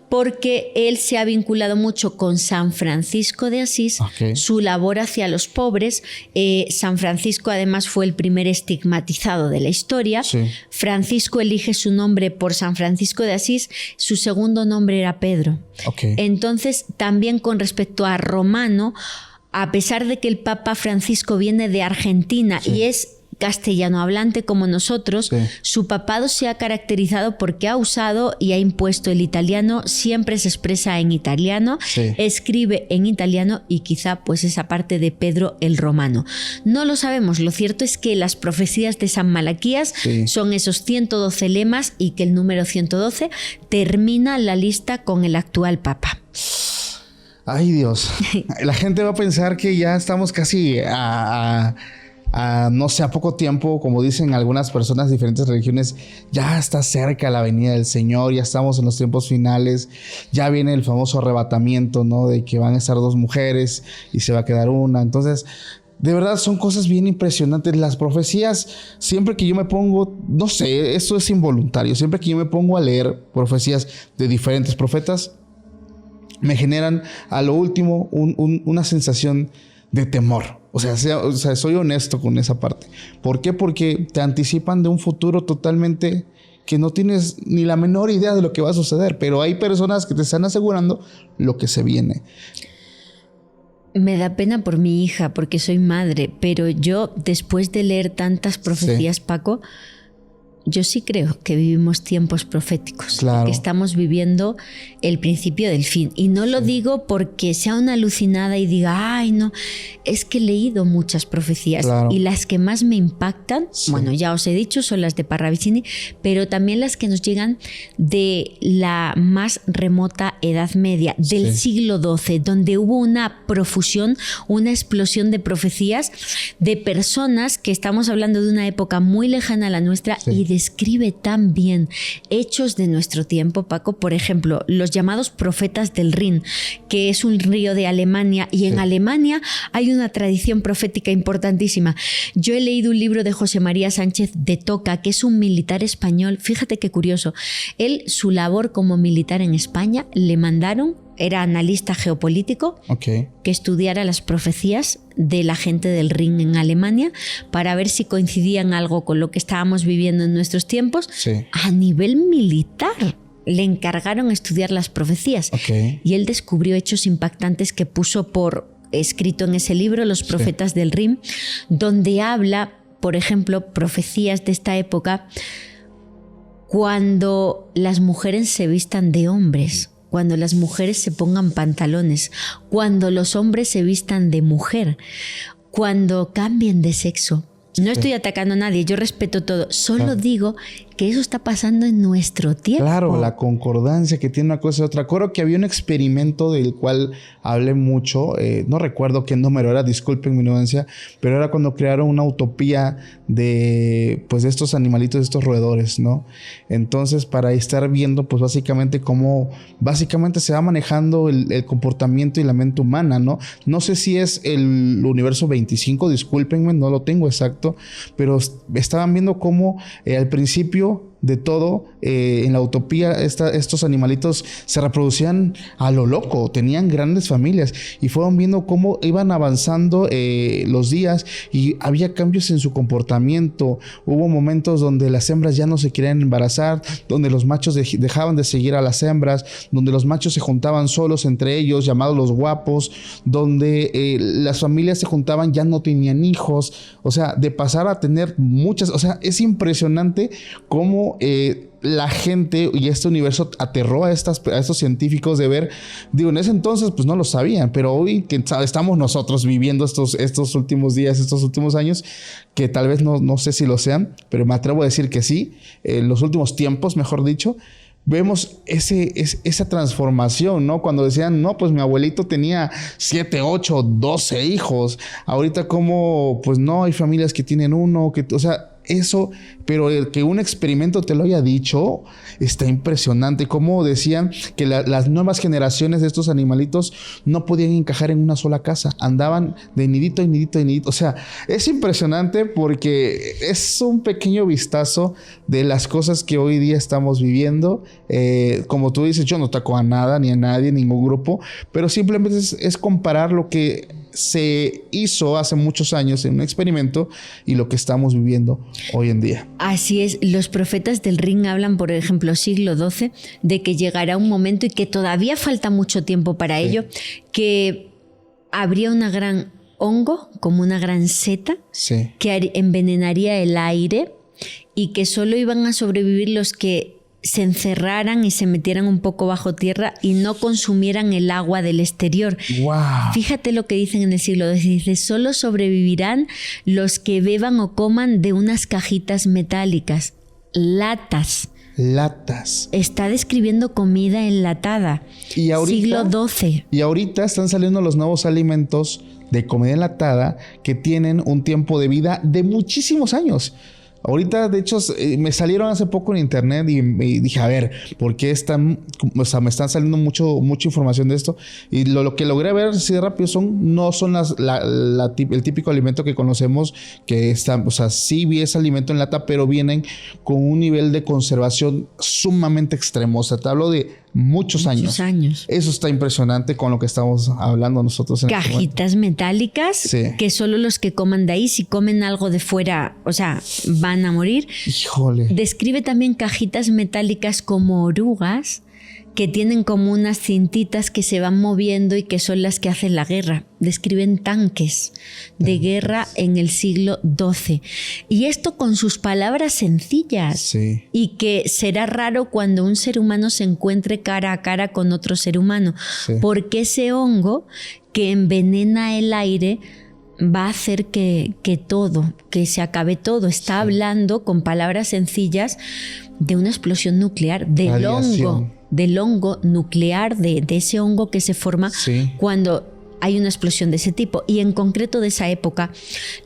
A: porque él se ha vinculado mucho con San Francisco de Asís, su labor hacia los pobres. San Francisco además fue el primer estigmatizado de la historia. Sí. Francisco elige su nombre por San Francisco de Asís, su segundo nombre era Pedro. Entonces, también con respecto a Romano, a pesar de que el Papa Francisco viene de Argentina y es castellano hablante como nosotros, su papado se ha caracterizado porque ha usado y ha impuesto el italiano, siempre se expresa en italiano, escribe en italiano y quizá pues esa parte de Pedro el Romano. No lo sabemos, lo cierto es que las profecías de San Malaquías son esos 112 lemas y que el número 112 termina la lista con el actual papa.
B: Ay, Dios. La gente va a pensar que ya estamos casi no sé, a poco tiempo, como dicen algunas personas de diferentes religiones, ya está cerca la venida del Señor, ya estamos en los tiempos finales, ya viene el famoso arrebatamiento, ¿no? De que van a estar dos mujeres y se va a quedar una. Entonces, de verdad son cosas bien impresionantes. Las profecías, siempre que yo me pongo, no sé, esto es involuntario, siempre que yo me pongo a leer profecías de diferentes profetas, me generan a lo último una sensación de temor. O sea, soy honesto con esa parte. ¿Por qué? Porque te anticipan de un futuro totalmente que no tienes ni la menor idea de lo que va a suceder, pero hay personas que te están asegurando lo que se viene.
A: Me da pena por mi hija porque soy madre, pero yo, después de leer tantas profecías, Paco, yo sí creo que vivimos tiempos proféticos, que estamos viviendo el principio del fin. Y no lo digo porque sea una alucinada y diga, ay, no, es que he leído muchas profecías y las que más me impactan, bueno, ya os he dicho, son las de Parravicini, pero también las que nos llegan de la más remota Edad Media, del siglo XII, donde hubo una profusión, una explosión de profecías de personas que estamos hablando de una época muy lejana a la nuestra y describe tan bien hechos de nuestro tiempo, Paco. Por ejemplo, los llamados profetas del Rin, que es un río de Alemania, y en Alemania hay una tradición profética importantísima. Yo he leído un libro de José María Sánchez de Toca, que es un militar español. Fíjate qué curioso. Él, su labor como militar en España, le mandaron, era analista geopolítico, que estudiara las profecías de la gente del Rin en Alemania para ver si coincidían algo con lo que estábamos viviendo en nuestros tiempos. A nivel militar le encargaron estudiar las profecías y él descubrió hechos impactantes que puso por escrito en ese libro, Los profetas del Rin, donde habla, por ejemplo, profecías de esta época, cuando las mujeres se vistan de hombres, cuando las mujeres se pongan pantalones, cuando los hombres se vistan de mujer, cuando cambien de sexo. No estoy atacando a nadie, yo respeto todo. Solo digo que eso está pasando en nuestro tiempo.
B: Claro, la concordancia que tiene una cosa y otra. Recuerdo que había un experimento del cual hablé mucho. No recuerdo qué número era, disculpen mi ignorancia, pero era cuando crearon una utopía de estos animalitos, de estos roedores, ¿no? Entonces, para estar viendo, pues básicamente cómo se va manejando el comportamiento y la mente humana, ¿no? No sé si es el universo 25, discúlpenme, no lo tengo exacto, pero estaban viendo cómo al principio de todo, en la utopía, estos animalitos se reproducían a lo loco, tenían grandes familias y fueron viendo cómo iban avanzando los días y había cambios en su comportamiento. Hubo momentos donde las hembras ya no se querían embarazar, donde los machos dejaban de seguir a las hembras, donde los machos se juntaban solos entre ellos, llamados los guapos, donde las familias se juntaban, ya no tenían hijos. O sea, de pasar a tener muchas, o sea, es impresionante cómo cómo la gente y este universo aterró a estos científicos de ver, digo, en ese entonces pues no lo sabían, pero hoy que estamos nosotros viviendo estos últimos días, estos últimos años, que tal vez no sé si lo sean, pero me atrevo a decir que sí, los últimos tiempos, mejor dicho, vemos esa transformación, ¿no? Cuando decían, no, pues mi abuelito tenía 7, 8, 12 hijos. Ahorita como, pues no, hay familias que tienen uno, o sea, eso, pero el que un experimento te lo haya dicho, está impresionante. Como decían que las nuevas generaciones de estos animalitos no podían encajar en una sola casa. Andaban de nidito en nidito en nidito. O sea, es impresionante porque es un pequeño vistazo de las cosas que hoy día estamos viviendo. Como tú dices, yo no ataco a nada, ni a nadie, ningún grupo, pero simplemente es comparar lo que se hizo hace muchos años en un experimento y lo que estamos viviendo hoy en día.
A: Así es, los profetas del Ring hablan, por ejemplo, siglo XII, de que llegará un momento y que todavía falta mucho tiempo para ello, que habría una gran hongo, como una gran seta, que envenenaría el aire y que solo iban a sobrevivir los que se encerraran y se metieran un poco bajo tierra y no consumieran el agua del exterior.
B: Wow.
A: Fíjate lo que dicen en el siglo XII. Dice, solo sobrevivirán los que beban o coman de unas cajitas metálicas, latas. Está describiendo comida enlatada.
B: Y ahorita,
A: siglo XII.
B: Y ahorita están saliendo los nuevos alimentos de comida enlatada que tienen un tiempo de vida de muchísimos años. Ahorita, de hecho, me salieron hace poco en internet y dije, a ver, ¿por qué me están saliendo mucha información de esto? Y lo que logré ver así de rápido no son el típico alimento que conocemos, que están, o sea, sí vi ese alimento en lata, pero vienen con un nivel de conservación sumamente extremo. O sea, te hablo de muchos años. Eso está impresionante con lo que estamos hablando nosotros.
A: Cajitas metálicas, que solo los que coman de ahí, si comen algo de fuera, o sea, van a morir.
B: Híjole.
A: Describe también cajitas metálicas como orugas, que tienen como unas cintitas que se van moviendo y que son las que hacen la guerra. Describen tanques de guerra en el siglo XII. Y esto con sus palabras sencillas.
B: Sí.
A: Y que será raro cuando un ser humano se encuentre cara a cara con otro ser humano. Sí. Porque ese hongo que envenena el aire va a hacer que se acabe todo. Está hablando con palabras sencillas de una explosión nuclear, del hongo nuclear, de ese hongo que se forma cuando hay una explosión de ese tipo. Y en concreto de esa época,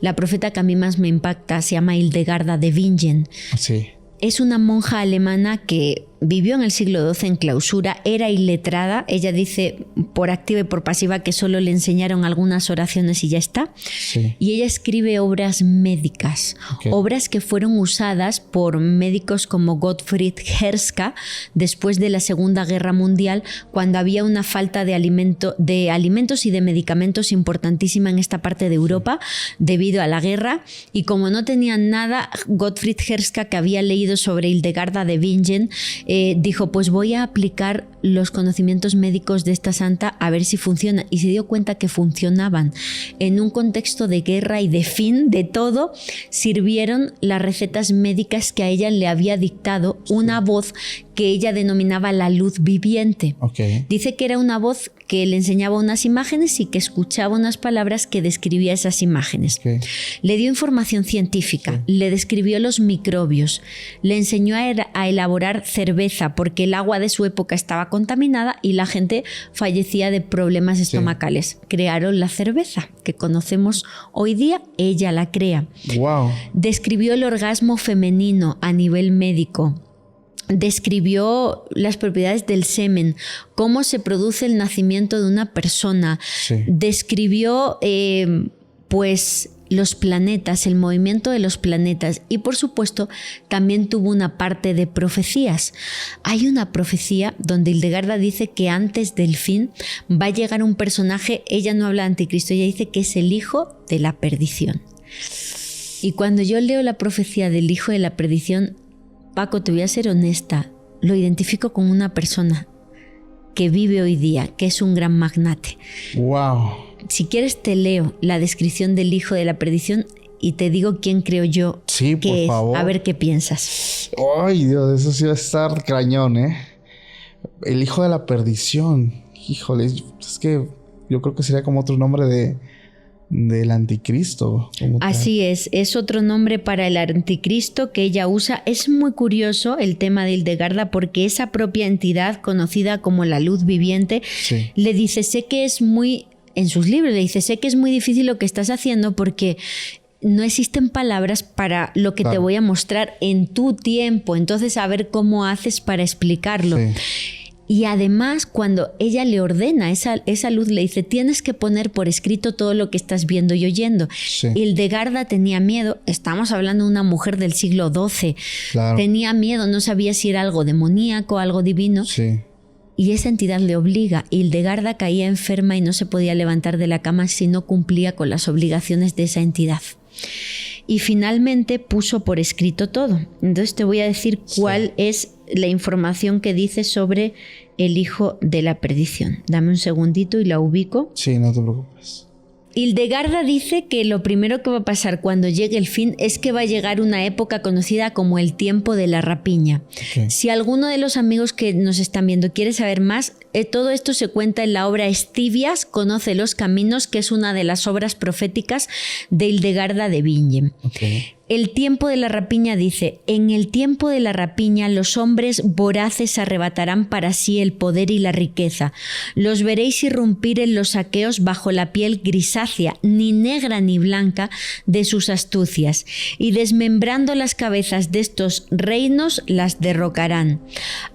A: la profeta que a mí más me impacta se llama Hildegarda de Bingen.
B: Sí.
A: Es una monja alemana que vivió en el siglo XII en clausura, era iletrada. Ella dice por activa y por pasiva que solo le enseñaron algunas oraciones y ya está.
B: Sí.
A: Y ella escribe obras médicas, obras que fueron usadas por médicos como Gottfried Herska después de la Segunda Guerra Mundial, cuando había una falta de alimentos y de medicamentos importantísima en esta parte de Europa debido a la guerra. Y como no tenían nada, Gottfried Herska, que había leído sobre Hildegarda de Bingen, dijo, pues voy a aplicar los conocimientos médicos de esta santa a ver si funciona. Y se dio cuenta que funcionaban. En un contexto de guerra y de fin de todo, sirvieron las recetas médicas que a ella le había dictado una voz que ella denominaba la luz viviente. Dice que era una voz que le enseñaba unas imágenes y que escuchaba unas palabras que describía esas imágenes. Le dio información científica, le describió los microbios, le enseñó a elaborar cerveza porque el agua de su época estaba contaminada y la gente fallecía de problemas estomacales. Crearon la cerveza que conocemos hoy día, ella la crea.
B: Wow.
A: Describió el orgasmo femenino a nivel médico. Describió las propiedades del semen, cómo se produce el nacimiento de una persona. Describió pues los planetas, el movimiento de los planetas, y por supuesto también tuvo una parte de profecías. Hay una profecía donde Hildegarda dice que antes del fin va a llegar un personaje, ella no habla de anticristo, ella dice que es el hijo de la perdición. Y cuando yo leo la profecía del hijo de la perdición, Paco, te voy a ser honesta, lo identifico con una persona que vive hoy día, que es un gran magnate.
B: Wow.
A: Si quieres te leo la descripción del hijo de la perdición y te digo quién creo yo
B: Sí,
A: que
B: por
A: es.
B: favor.
A: A ver qué piensas.
B: Ay, Dios, eso sí va a estar cañón, ¿eh? El hijo de la perdición. Híjole, es que yo creo que sería como otro nombre del anticristo.
A: Así es otro nombre para el anticristo que ella usa. Es muy curioso el tema de Hildegarda porque esa propia entidad conocida como la luz viviente le dice, sé que es muy, en sus libros le dice, sé que es muy difícil lo que estás haciendo porque no existen palabras para lo que te voy a mostrar en tu tiempo, entonces a ver cómo haces para explicarlo. Y además, cuando ella le ordena, esa luz le dice, tienes que poner por escrito todo lo que estás viendo y oyendo. Hildegarda tenía miedo, estamos hablando de una mujer del siglo XII, tenía miedo, no sabía si era algo demoníaco, algo divino. Y esa entidad le obliga. Hildegarda caía enferma y no se podía levantar de la cama si no cumplía con las obligaciones de esa entidad. Y finalmente puso por escrito todo. Entonces te voy a decir cuál es la información que dice sobre el hijo de la perdición. Dame un segundito y la ubico.
B: Sí, no te preocupes.
A: Hildegarda dice que lo primero que va a pasar cuando llegue el fin es que va a llegar una época conocida como el tiempo de la rapiña. Si alguno de los amigos que nos están viendo quiere saber más, todo esto se cuenta en la obra Estivias, Conoce los Caminos, que es una de las obras proféticas de Hildegarda de Bingen. El tiempo de la rapiña dice, en el tiempo de la rapiña los hombres voraces arrebatarán para sí el poder y la riqueza. Los veréis irrumpir en los saqueos bajo la piel grisácea, ni negra ni blanca, de sus astucias, y desmembrando las cabezas de estos reinos las derrocarán.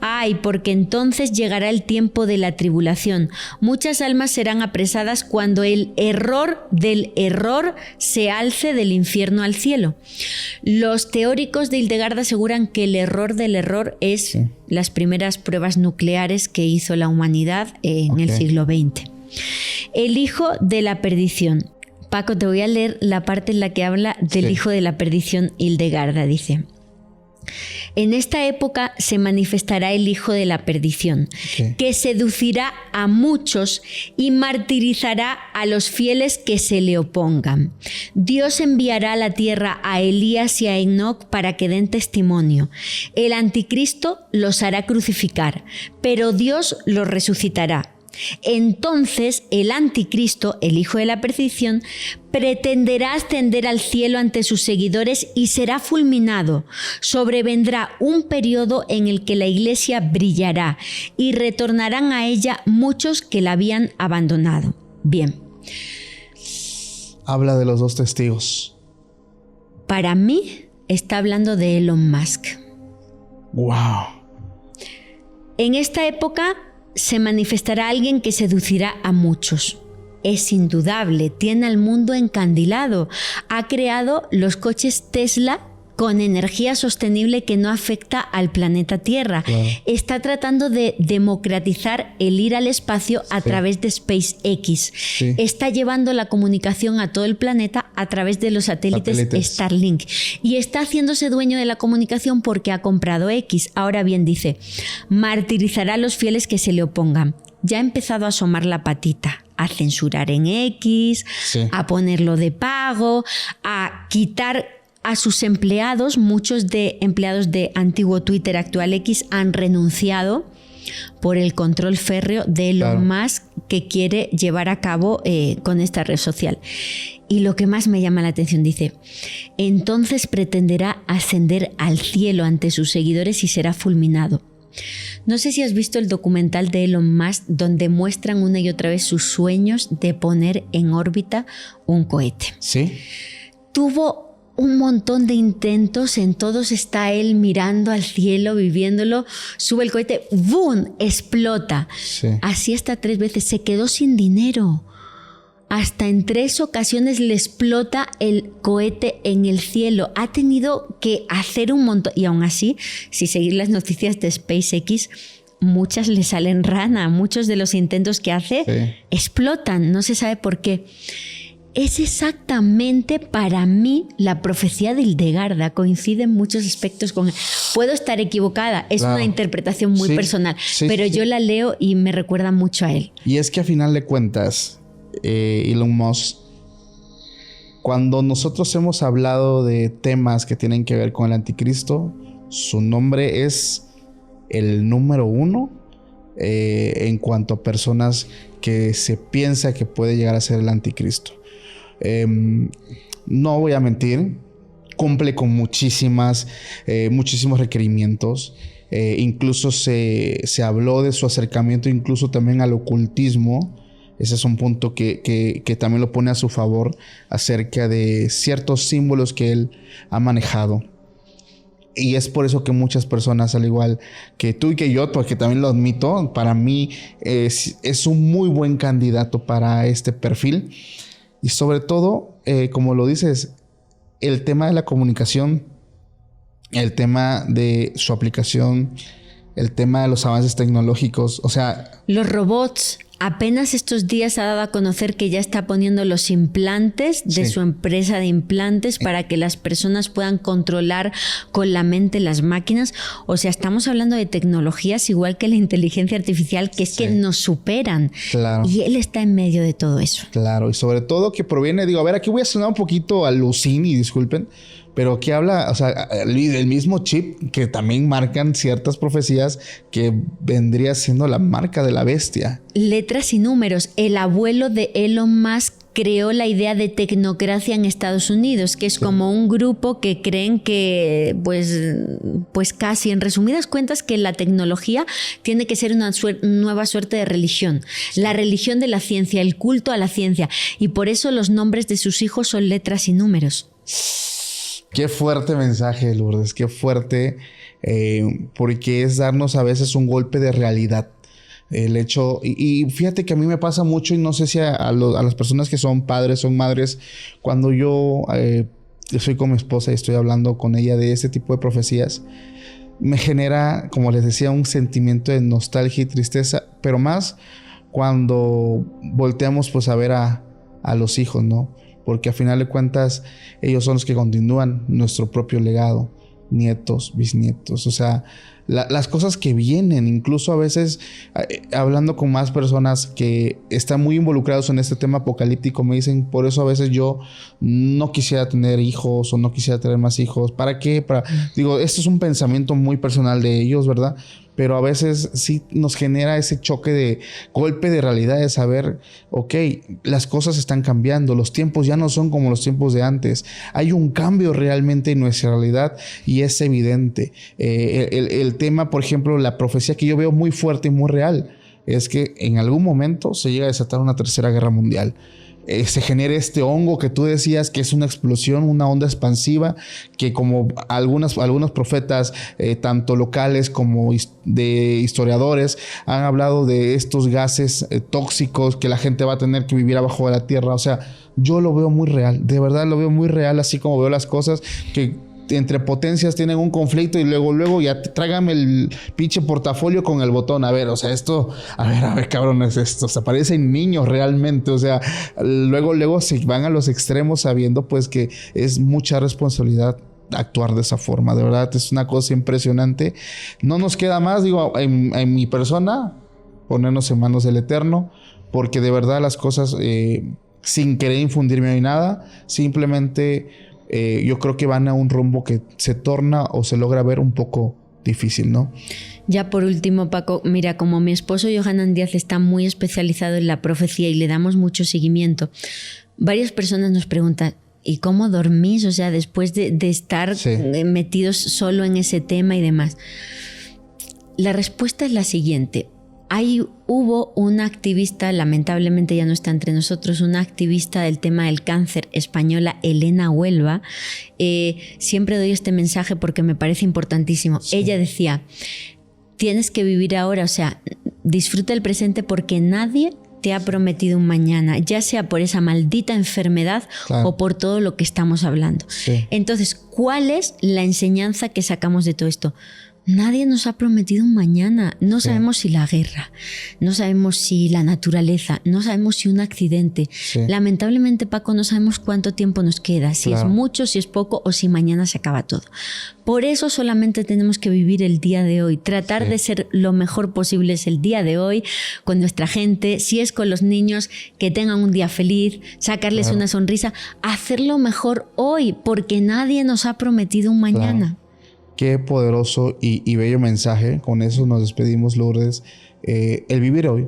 A: ¡Ay! Porque entonces llegará el tiempo de la tribulación. Muchas almas serán apresadas cuando el error del error se alce del infierno al cielo. Los teóricos de Hildegarda aseguran que el error del error es las primeras pruebas nucleares que hizo la humanidad en el siglo XX. El hijo de la perdición. Paco, te voy a leer la parte en la que habla del hijo de la perdición. Hildegarda dice: en esta época se manifestará el hijo de la perdición, que seducirá a muchos y martirizará a los fieles que se le opongan. Dios enviará a la tierra a Elías y a Enoc para que den testimonio. El anticristo los hará crucificar, pero Dios los resucitará. Entonces el anticristo, el hijo de la perdición, pretenderá ascender al cielo ante sus seguidores y será fulminado. Sobrevendrá un periodo en el que la iglesia brillará y retornarán a ella muchos que la habían abandonado. Bien.
B: Habla de los dos testigos.
A: Para mí está hablando de Elon Musk.
B: ¡Wow!
A: En esta época se manifestará alguien que seducirá a muchos. Es indudable, tiene al mundo encandilado. Ha creado los coches Tesla con energía sostenible que no afecta al planeta Tierra. Está tratando de democratizar el ir al espacio a través de SpaceX. Está llevando la comunicación a todo el planeta a través de los satélites Starlink. Y está haciéndose dueño de la comunicación porque ha comprado X. Ahora bien, dice, martirizará a los fieles que se le opongan. Ya ha empezado a asomar la patita, a censurar en X, a ponerlo de pago, a quitar a sus empleados. Muchos de empleados de antiguo Twitter, actual X, han renunciado por el control férreo de Elon Musk que quiere llevar a cabo con esta red social. Y lo que más me llama la atención, dice, entonces pretenderá ascender al cielo ante sus seguidores y será fulminado. No sé si has visto el documental de Elon Musk donde muestran una y otra vez sus sueños de poner en órbita un cohete. Tuvo un montón de intentos, en todos está él mirando al cielo, viviéndolo, sube el cohete, ¡boom!, explota. Así hasta 3 veces, se quedó sin dinero. Hasta en 3 ocasiones le explota el cohete en el cielo. Ha tenido que hacer un montón. Y aún así, si seguís las noticias de SpaceX, muchas le salen rana. Muchos de los intentos que hace explotan. No se sabe por qué. Es exactamente para mí la profecía de Hildegarda. Coincide en muchos aspectos con él. Puedo estar equivocada, es una interpretación muy personal, pero yo la leo y me recuerda mucho a él.
B: Y es que a final de cuentas, Elon Musk Cuando nosotros hemos hablado de temas que tienen que ver con el anticristo, su nombre es el número 1 en cuanto a personas que se piensa que puede llegar a ser el anticristo. No voy a mentir, cumple con muchísimos requerimientos. Incluso se habló de su acercamiento incluso también al ocultismo. Ese es un punto que también lo pone a su favor acerca de ciertos símbolos que él ha manejado. Y es por eso que muchas personas, al igual que tú y que yo, porque también lo admito, para mí es un muy buen candidato para este perfil. Y sobre todo, como lo dices, el tema de la comunicación, el tema de su aplicación, el tema de los avances tecnológicos, o sea...
A: Los robots. Apenas estos días ha dado a conocer que ya está poniendo los implantes de su empresa de implantes para que las personas puedan controlar con la mente las máquinas. O sea, estamos hablando de tecnologías igual que la inteligencia artificial, que es que nos superan.
B: Claro.
A: Y él está en medio de todo eso.
B: Claro, y sobre todo que proviene, digo, a ver, aquí voy a sonar un poquito alucín y disculpen, pero que habla, o sea, el mismo chip que también marcan ciertas profecías que vendría siendo la marca de la bestia.
A: Letras y números. El abuelo de Elon Musk creó la idea de tecnocracia en Estados Unidos, que es como un grupo que creen que, pues casi en resumidas cuentas, que la tecnología tiene que ser una nueva suerte de religión. La religión de la ciencia, el culto a la ciencia. Y por eso los nombres de sus hijos son letras y números.
B: Qué fuerte mensaje, Lourdes, qué fuerte, porque es darnos a veces un golpe de realidad. El hecho, y fíjate que a mí me pasa mucho, y no sé si a las personas que son padres, son madres, cuando yo estoy con mi esposa y estoy hablando con ella de este tipo de profecías, me genera, como les decía, un sentimiento de nostalgia y tristeza, pero más cuando volteamos pues a ver a los hijos, ¿no? Porque a final de cuentas ellos son los que continúan nuestro propio legado, nietos, bisnietos, o sea, las cosas que vienen, incluso a veces hablando con más personas que están muy involucrados en este tema apocalíptico, me dicen, por eso a veces yo no quisiera tener hijos o no quisiera tener más hijos. ¿Para qué? Digo, esto es un pensamiento muy personal de ellos, ¿verdad? Pero a veces sí nos genera ese choque de golpe de realidad de saber, ok, las cosas están cambiando, los tiempos ya no son como los tiempos de antes. Hay un cambio realmente en nuestra realidad y es evidente. El tema, por ejemplo, la profecía que yo veo muy fuerte y muy real es que en algún momento se llega a desatar una tercera guerra mundial. Se genera este hongo que tú decías que es una explosión, una onda expansiva que como algunos profetas, tanto locales como de historiadores, han hablado de estos gases tóxicos que la gente va a tener que vivir abajo de la tierra. O sea, yo lo veo muy real, de verdad lo veo muy real, así como veo las cosas que entre potencias tienen un conflicto y luego ya trágame el pinche portafolio con el botón. A ver, o sea, esto, a ver, cabrones, esto, se parecen niños realmente. O sea, luego se van a los extremos sabiendo pues que es mucha responsabilidad actuar de esa forma. De verdad, es una cosa impresionante. No nos queda más, digo, en mi persona, ponernos en manos del Eterno, porque de verdad las cosas, sin querer infundirme ni nada, simplemente... yo creo que van a un rumbo que se torna o se logra ver un poco difícil, ¿no?
A: Ya por último, Paco, mira, como mi esposo Johanan Díaz está muy especializado en la profecía y le damos mucho seguimiento, varias personas nos preguntan, ¿y cómo dormís? O sea, después de estar metidos solo en ese tema y demás. La respuesta es la siguiente. Hubo una activista, lamentablemente ya no está entre nosotros, una activista del tema del cáncer española, Elena Huelva. Siempre doy este mensaje porque me parece importantísimo. Sí. Ella decía, tienes que vivir ahora, o sea, disfruta el presente porque nadie te ha prometido un mañana, ya sea por esa maldita enfermedad o por todo lo que estamos hablando. Sí. Entonces, ¿cuál es la enseñanza que sacamos de todo esto? Nadie nos ha prometido un mañana. No sabemos si la guerra, no sabemos si la naturaleza, no sabemos si un accidente.
B: Sí.
A: Lamentablemente, Paco, no sabemos cuánto tiempo nos queda, si es mucho, si es poco o si mañana se acaba todo. Por eso solamente tenemos que vivir el día de hoy, tratar de ser lo mejor posible es el día de hoy con nuestra gente, si es con los niños, que tengan un día feliz, sacarles una sonrisa, hacerlo mejor hoy, porque nadie nos ha prometido un mañana.
B: Qué poderoso y bello mensaje. Con eso nos despedimos, Lourdes. El vivir hoy,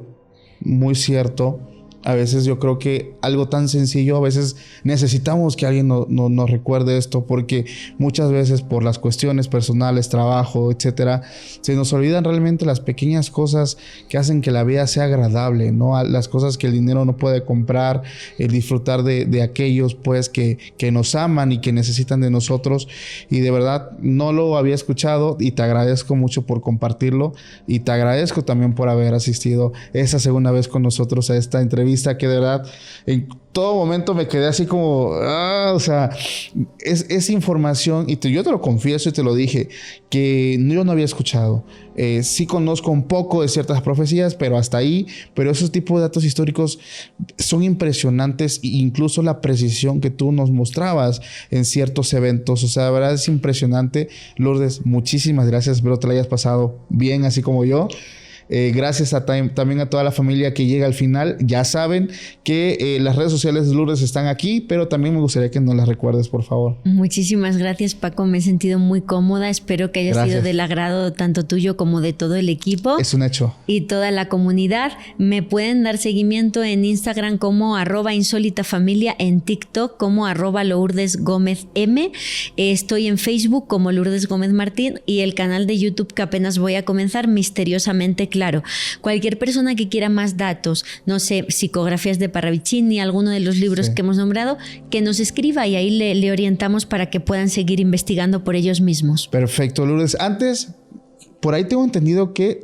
B: muy cierto. A veces yo creo que algo tan sencillo, a veces necesitamos que alguien nos recuerde esto, porque muchas veces por las cuestiones personales, trabajo, etcétera, se nos olvidan realmente las pequeñas cosas que hacen que la vida sea agradable, ¿no? Las cosas que el dinero no puede comprar, el disfrutar de aquellos pues que nos aman y que necesitan de nosotros. Y de verdad no lo había escuchado y te agradezco mucho por compartirlo, y te agradezco también por haber asistido esta segunda vez con nosotros a esta entrevista, que de verdad en todo momento me quedé así como, o sea, es información, y yo te lo confieso y te lo dije, que yo no había escuchado. Sí conozco un poco de ciertas profecías, pero hasta ahí. Pero esos tipos de datos históricos son impresionantes, e incluso la precisión que tú nos mostrabas en ciertos eventos. O sea, de verdad es impresionante. Lourdes, muchísimas gracias. Espero te la hayas pasado bien, así como yo. Gracias también a toda la familia que llega al final. Ya saben que las redes sociales de Lourdes están aquí, pero también me gustaría que nos las recuerdes, por favor.
A: Muchísimas gracias, Paco. Me he sentido muy cómoda. Espero que haya sido del agrado tanto tuyo como de todo el equipo.
B: Es un hecho.
A: Y toda la comunidad. Me pueden dar seguimiento en Instagram como @insólitafamilia, en TikTok como @LourdesGómezM. Estoy en Facebook como Lourdes Gómez Martín, y el canal de YouTube que apenas voy a comenzar, Misteriosamente Claro. Cualquier persona que quiera más datos, no sé, psicografías de Parravicini, alguno de los libros que hemos nombrado, que nos escriba y ahí le orientamos para que puedan seguir investigando por ellos mismos.
B: Perfecto, Lourdes. Antes, por ahí tengo entendido que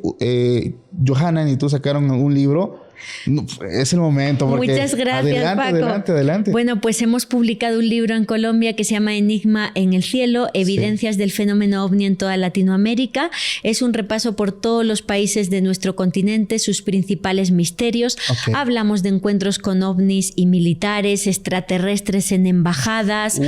B: Johanna y tú sacaron un libro. No, es el momento.
A: Muchas gracias, Paco.
B: Adelante.
A: Bueno, pues hemos publicado un libro en Colombia que se llama Enigma en el cielo, evidencias del fenómeno ovni en toda Latinoamérica. Es un repaso por todos los países de nuestro continente, sus principales misterios. Hablamos de encuentros con ovnis y militares, extraterrestres en embajadas.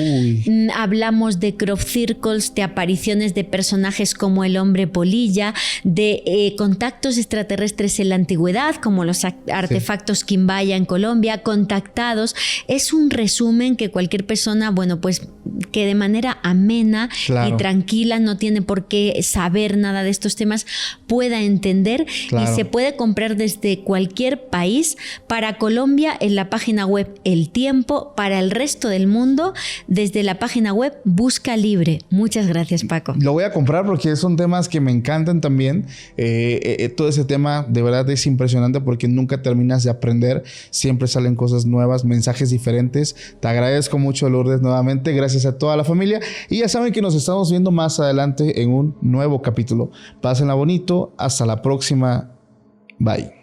A: Hablamos de crop circles, de apariciones de personajes como el hombre polilla, de contactos extraterrestres en la antigüedad, como los artefactos Quimbaya en Colombia, contactados. Es un resumen que cualquier persona, bueno, pues que de manera amena y tranquila, no tiene por qué saber nada de estos temas, pueda entender, y se puede comprar desde cualquier país. Para Colombia en la página web El Tiempo, para el resto del mundo desde la página web Busca Libre. Muchas gracias, Paco.
B: Lo voy a comprar porque son temas que me encantan también. Todo ese tema de verdad es impresionante, porque nunca terminas de aprender, siempre salen cosas nuevas, mensajes diferentes. Te agradezco mucho, Lourdes, nuevamente. Gracias a toda la familia, y ya saben que nos estamos viendo más adelante en un nuevo capítulo. Pásenla bonito, hasta la próxima. Bye.